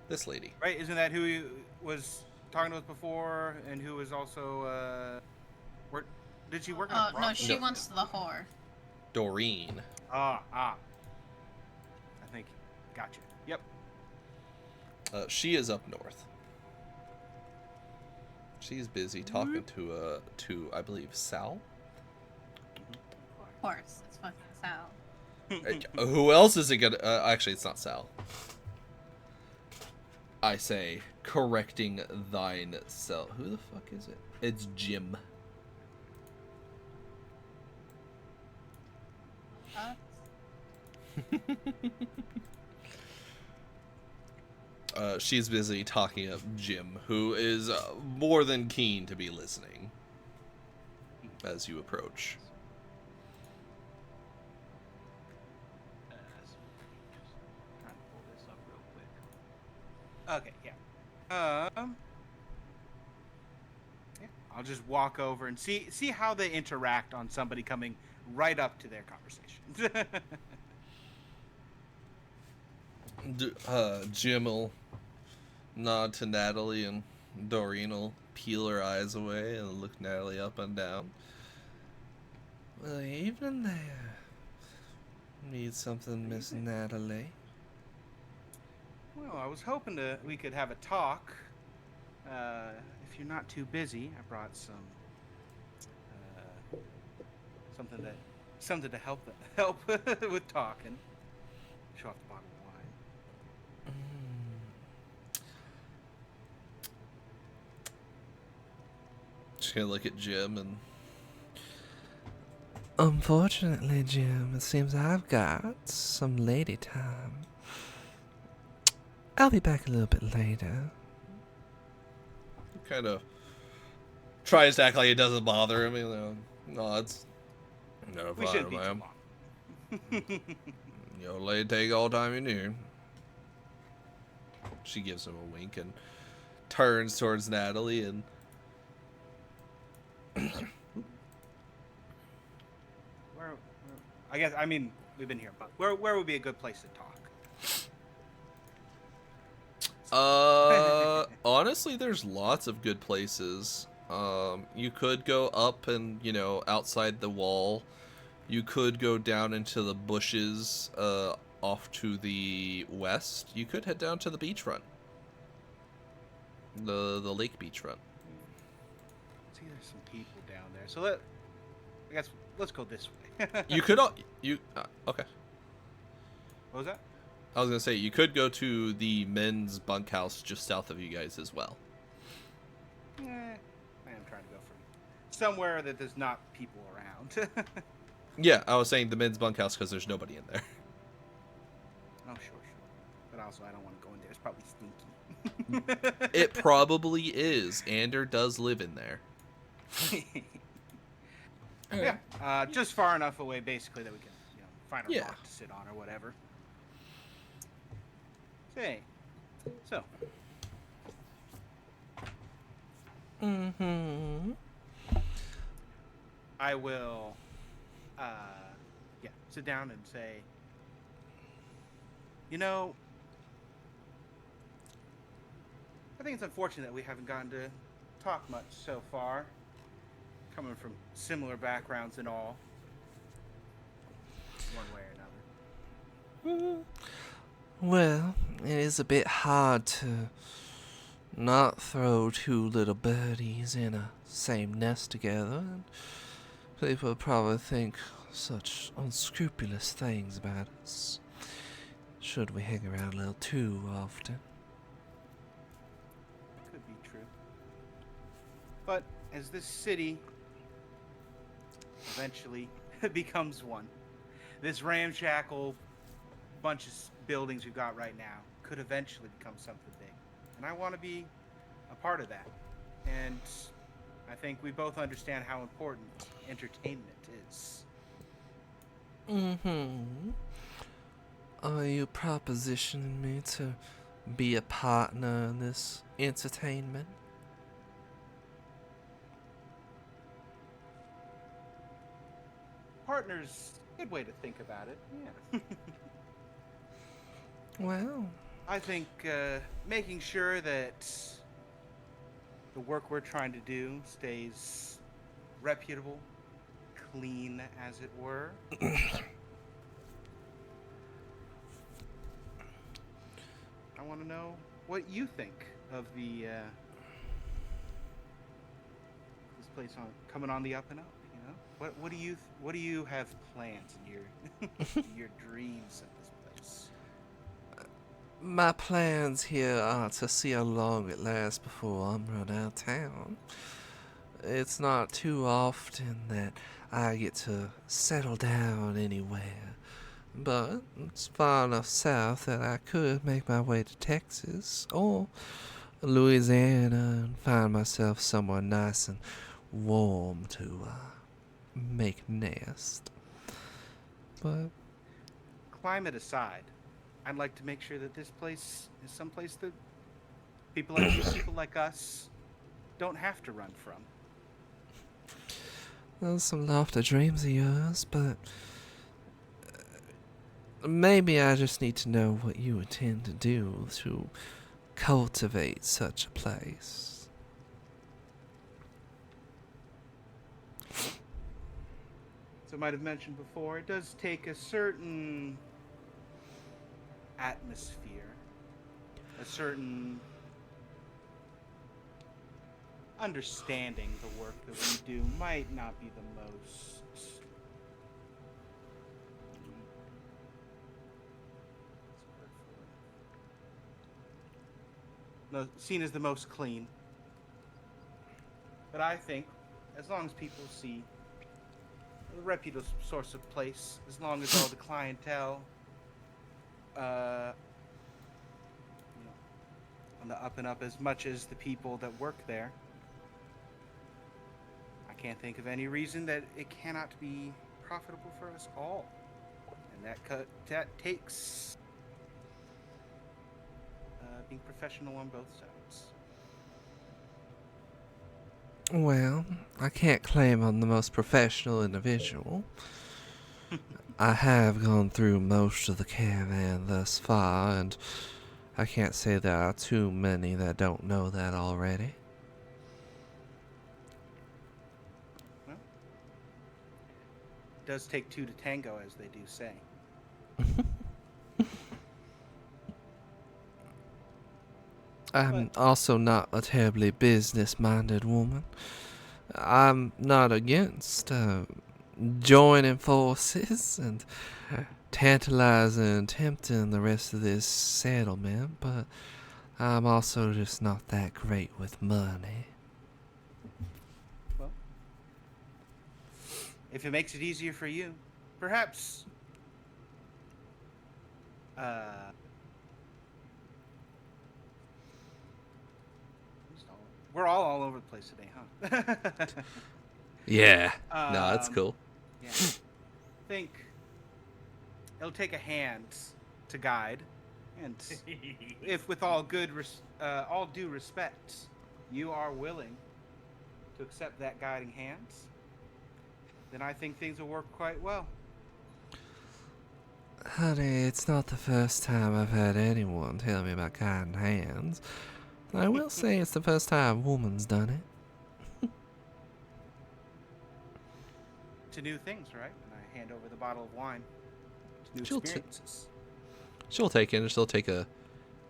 This lady. Right? Isn't that who he was talking to us before, and who was also did she work in a Oh, no, brothel? she No. wants the whore. Doreen. I think. Gotcha. Yep. She is up north. She's busy talking to I believe, Sal? Of course, it's fucking Sal. Who else is it gonna... actually, it's not Sal. I say, correcting thine self. Who the fuck is it? It's Jim. She's busy talking of Jim, who is more than keen to be listening as you approach. Trying to pull this up real quick. Okay, yeah. Yeah, I'll just walk over and see how they interact on somebody coming right up to their conversation. Jim will nod to Natalie, and Doreen will peel her eyes away and look Natalie up and down. Well, evening there. Need something, Miss Natalie? Well, I was hoping we could have a talk. If you're not too busy, I brought something to help with talking. Show off the bottle of wine. She's gonna look at Jim and. Unfortunately, Jim, it seems I've got some lady time. I'll be back a little bit later. Kind of tries to act like it doesn't bother him. You know, nods. No, We fine, shouldn't be too ma'am. long. You know, lady, take all time you need. She gives him a wink and turns towards Natalie and. I mean, we've been here, but where would be a good place to talk? Honestly, there's lots of good places. You could go up and, you know, outside the wall. You could go down into the bushes, off to the west. You could head down to the beachfront. The lake beachfront. See, there's some people down there. So I guess let's go this way. You could, okay. What was that? I was gonna say, you could go to the men's bunkhouse just south of you guys as well. I am trying to go from somewhere that there's not people around. Yeah, I was saying the men's bunkhouse because there's nobody in there. Oh, sure. But also, I don't want to go in there. It's probably stinky. It probably is. Ander does live in there. Yeah, just far enough away, basically, that we can, find a Yeah. rock to sit on or whatever. Say, so. Mm-hmm. I will, sit down and say, I think it's unfortunate that we haven't gotten to talk much so far, coming from similar backgrounds and all, one way or another. Well, it is a bit hard to not throw two little birdies in a same nest together, and people would probably think such unscrupulous things about us, should we hang around a little too often. Could be true. But as this city eventually becomes one, this ramshackle bunch of buildings we've got right now could eventually become something big. And I want to be a part of that. And I think we both understand how important entertainment is. Mm-hmm. Are you propositioning me to be a partner in this entertainment? Partners, good way to think about it. Yeah. Well, I think making sure that the work we're trying to do stays reputable, clean, as it were. I want to know what you think of the this place coming on the up and up. What do you have plans in your your dreams of this place? my plans here are to see how long it lasts before I'm run out of town. It's not too often that I get to settle down anywhere, but it's far enough south that I could make my way to Texas or Louisiana and find myself somewhere nice and warm to make nest. But Climate aside, I'd like to make sure that this place is someplace that people like you, people like us, don't have to run from. Those some lofty dreams of yours, but maybe I just need to know what you intend to do to cultivate such a place. As I might have mentioned before, it does take a certain atmosphere, a certain understanding the work that we do might not be the most seen as the most clean. But I think as long as people see a reputable source of place, as long as all the clientele on the up and up as much as the people that work there, I can't think of any reason that it cannot be profitable for us all. And that takes being professional on both sides. Well, I can't claim I'm the most professional individual. I have gone through most of the caravan thus far, and I can't say there are too many that don't know that already. Well, it does take two to tango, as they do say. I'm also not a terribly business-minded woman. I'm not against joining forces and tantalizing and tempting the rest of this settlement, but I'm also just not that great with money. Well, if it makes it easier for you, perhaps we're all over the place today, huh? Yeah. No, that's cool. Yeah. Think it'll take a hand to guide, and if with all all due respect, you are willing to accept that guiding hand, then I think things will work quite well. Honey, it's not the first time I've had anyone tell me about guiding hands. I will say it's the first time a woman's done it. To new things, right? And I hand over the bottle of wine to new She'll experiences. She'll take it and she'll take a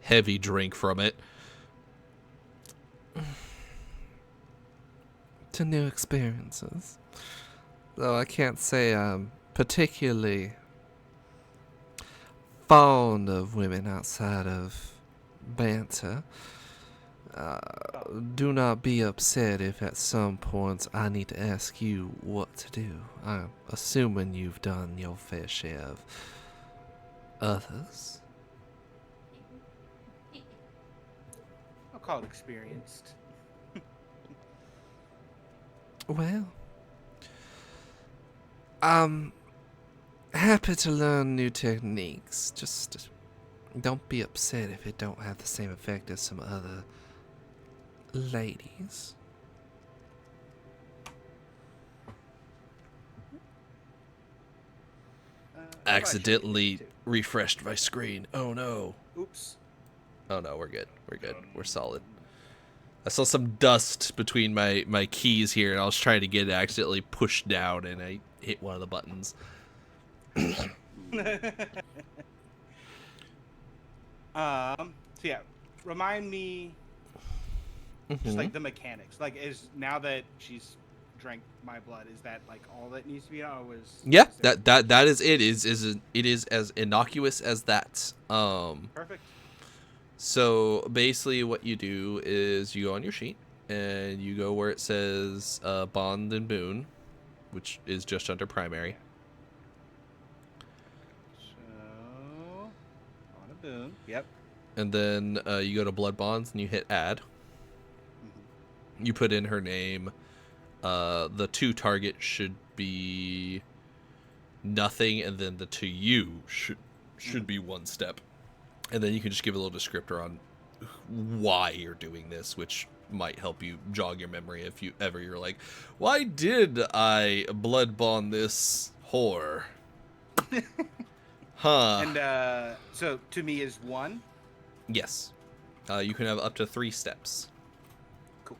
heavy drink from it. To new experiences. Though I can't say I'm particularly fond of women outside of banter. Do not be upset if at some points I need to ask you what to do. I'm assuming you've done your fair share of others. I'll call it experienced. Well, I'm happy to learn new techniques. Just don't be upset if it don't have the same effect as some other ladies. Accidentally refreshed my screen. Oh no. Oops. Oh no, we're good. We're good. We're solid. I saw some dust between my keys here, and I was trying to get it accidentally pushed down, and I hit one of the buttons. So yeah, remind me, just like the mechanics. Like, is now that she's drank my blood, is that like all that needs to be done? Or was Yeah, that is it. It is as innocuous as that. Perfect. So basically, what you do is you go on your sheet and you go where it says bond and boon, which is just under primary. So on a boon. Yep. And then you go to blood bonds and you hit add. You put in her name. The to target should be nothing, and then the to you should be one step. And then you can just give a little descriptor on why you're doing this, which might help you jog your memory if you ever you're like, why did I blood bond this whore? Huh. And so to me is 1. Yes. You can have up to 3 steps. Cool.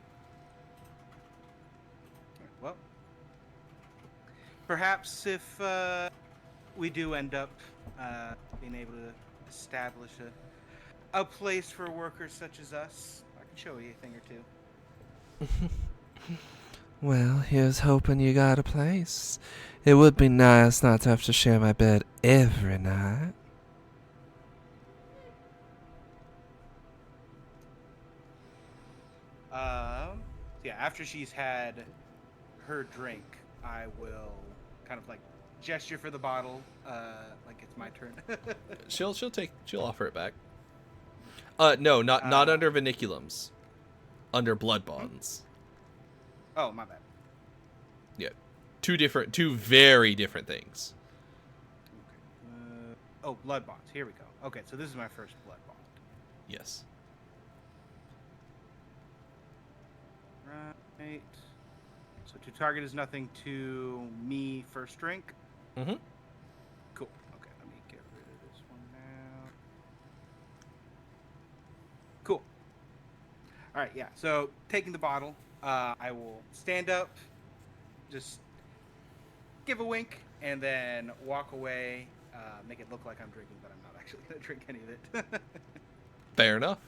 Well, perhaps if we do end up being able to establish a place for workers such as us, I can show you a thing or 2. Well, here's hoping you got a place. It would be nice not to have to share my bed every night. Yeah, after she's had her drink, I will kind of like gesture for the bottle, like it's my turn. She'll offer it back. No, not under Viniculums. Under blood bonds. Oh, my bad. Yeah. Two very different things. Okay. Blood bonds. Here we go. Okay, so this is my first blood bond. Yes. Right. So to target is nothing to me first drink. Mm-hmm. Cool. Okay, let me get rid of this one now. Cool. All right, yeah. So taking the bottle, I will stand up, just give a wink, and then walk away, make it look like I'm drinking, but I'm not actually going to drink any of it. Fair enough.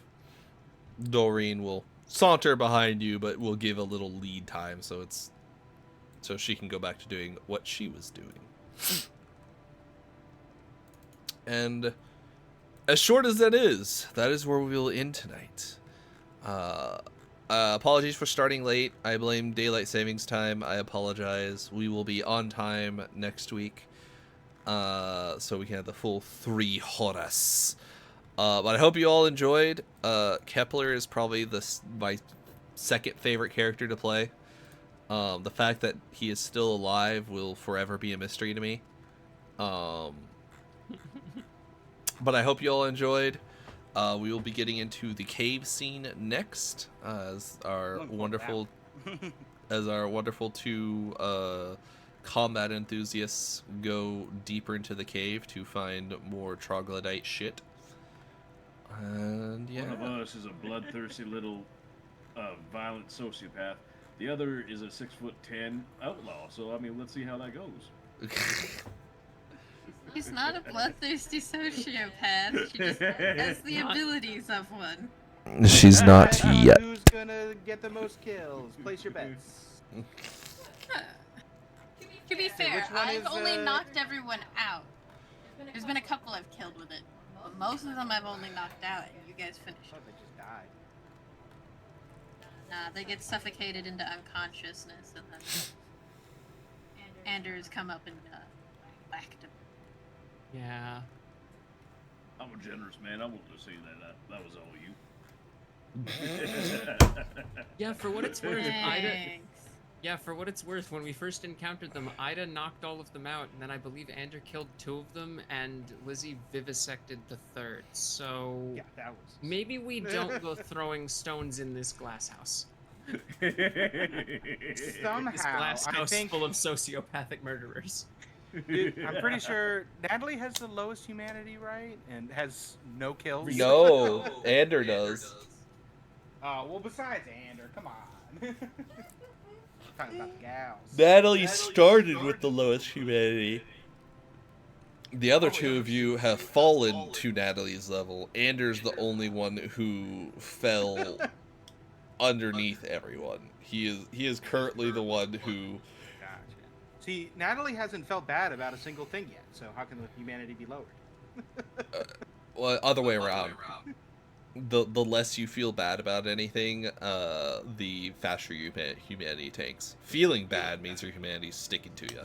Doreen will saunter behind you, but will give a little lead time so she can go back to doing what she was doing. And as short as that is where we will end tonight. Apologies for starting late. I blame daylight savings time. I apologize. We will be on time next week, so we can have the full 3 horas. But I hope you all enjoyed. Kepler is probably my second favorite character to play. The fact that he is still alive will forever be a mystery to me. But I hope you all enjoyed. We will be getting into the cave scene next, as our wonderful 2 combat enthusiasts go deeper into the cave to find more troglodyte shit. And yeah, one of us is a bloodthirsty little violent sociopath. The other is a 6'10" outlaw. So I mean, let's see how that goes. He's not a bloodthirsty sociopath. She just has the abilities of one. She's not yet. Who's gonna get the most kills? Place your bets. To be fair, which one I've is, only knocked everyone out. There's been a couple I've killed with it, but most of them I've only knocked out, and you guys finished. Oh, they just died. Nah, they get suffocated into unconsciousness, and then Anders come up and whacked them. Yeah. I'm a generous man. I won't just say that was all you. Yeah, for what it's worth, Ida. Thanks. Yeah, for what it's worth, when we first encountered them, Ida knocked all of them out, and then I believe Ander killed 2 of them, and Lizzie vivisected the 3rd. So Yeah, that was. maybe we don't go throwing stones in this glass house. Somehow, This glass I house think, full of sociopathic murderers. dude, I'm pretty sure Natalie has the lowest humanity, right? And has no kills. no, Ander does. Well, besides Ander, come on. Talking about the gals. Natalie started with the lowest humanity. The other 2 of you have fallen to Natalie's level. Ander's the only one who fell underneath everyone. He is currently the one who. Gotcha. See, Natalie hasn't felt bad about a single thing yet, so how can the humanity be lowered? Well, other way around. The less you feel bad about anything, the faster your humanity tanks. Feeling bad means your humanity's sticking to you.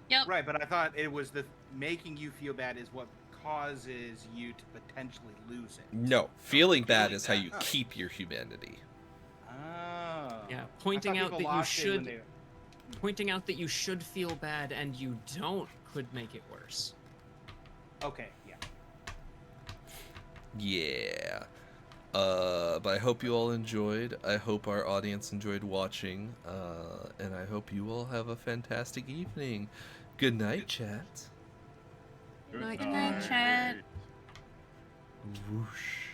Yep. Right, but I thought it was the making you feel bad is what causes you to potentially lose it. No, feeling bad is how you keep your humanity. Oh. Yeah, I pointing thought out people that you lost it when should pointing out that you should feel bad and you don't could make it worse. Okay, yeah. Yeah. But I hope you all enjoyed. I hope our audience enjoyed watching. And I hope you all have a fantastic evening. Good night, chat. Good night, chat. Whoosh.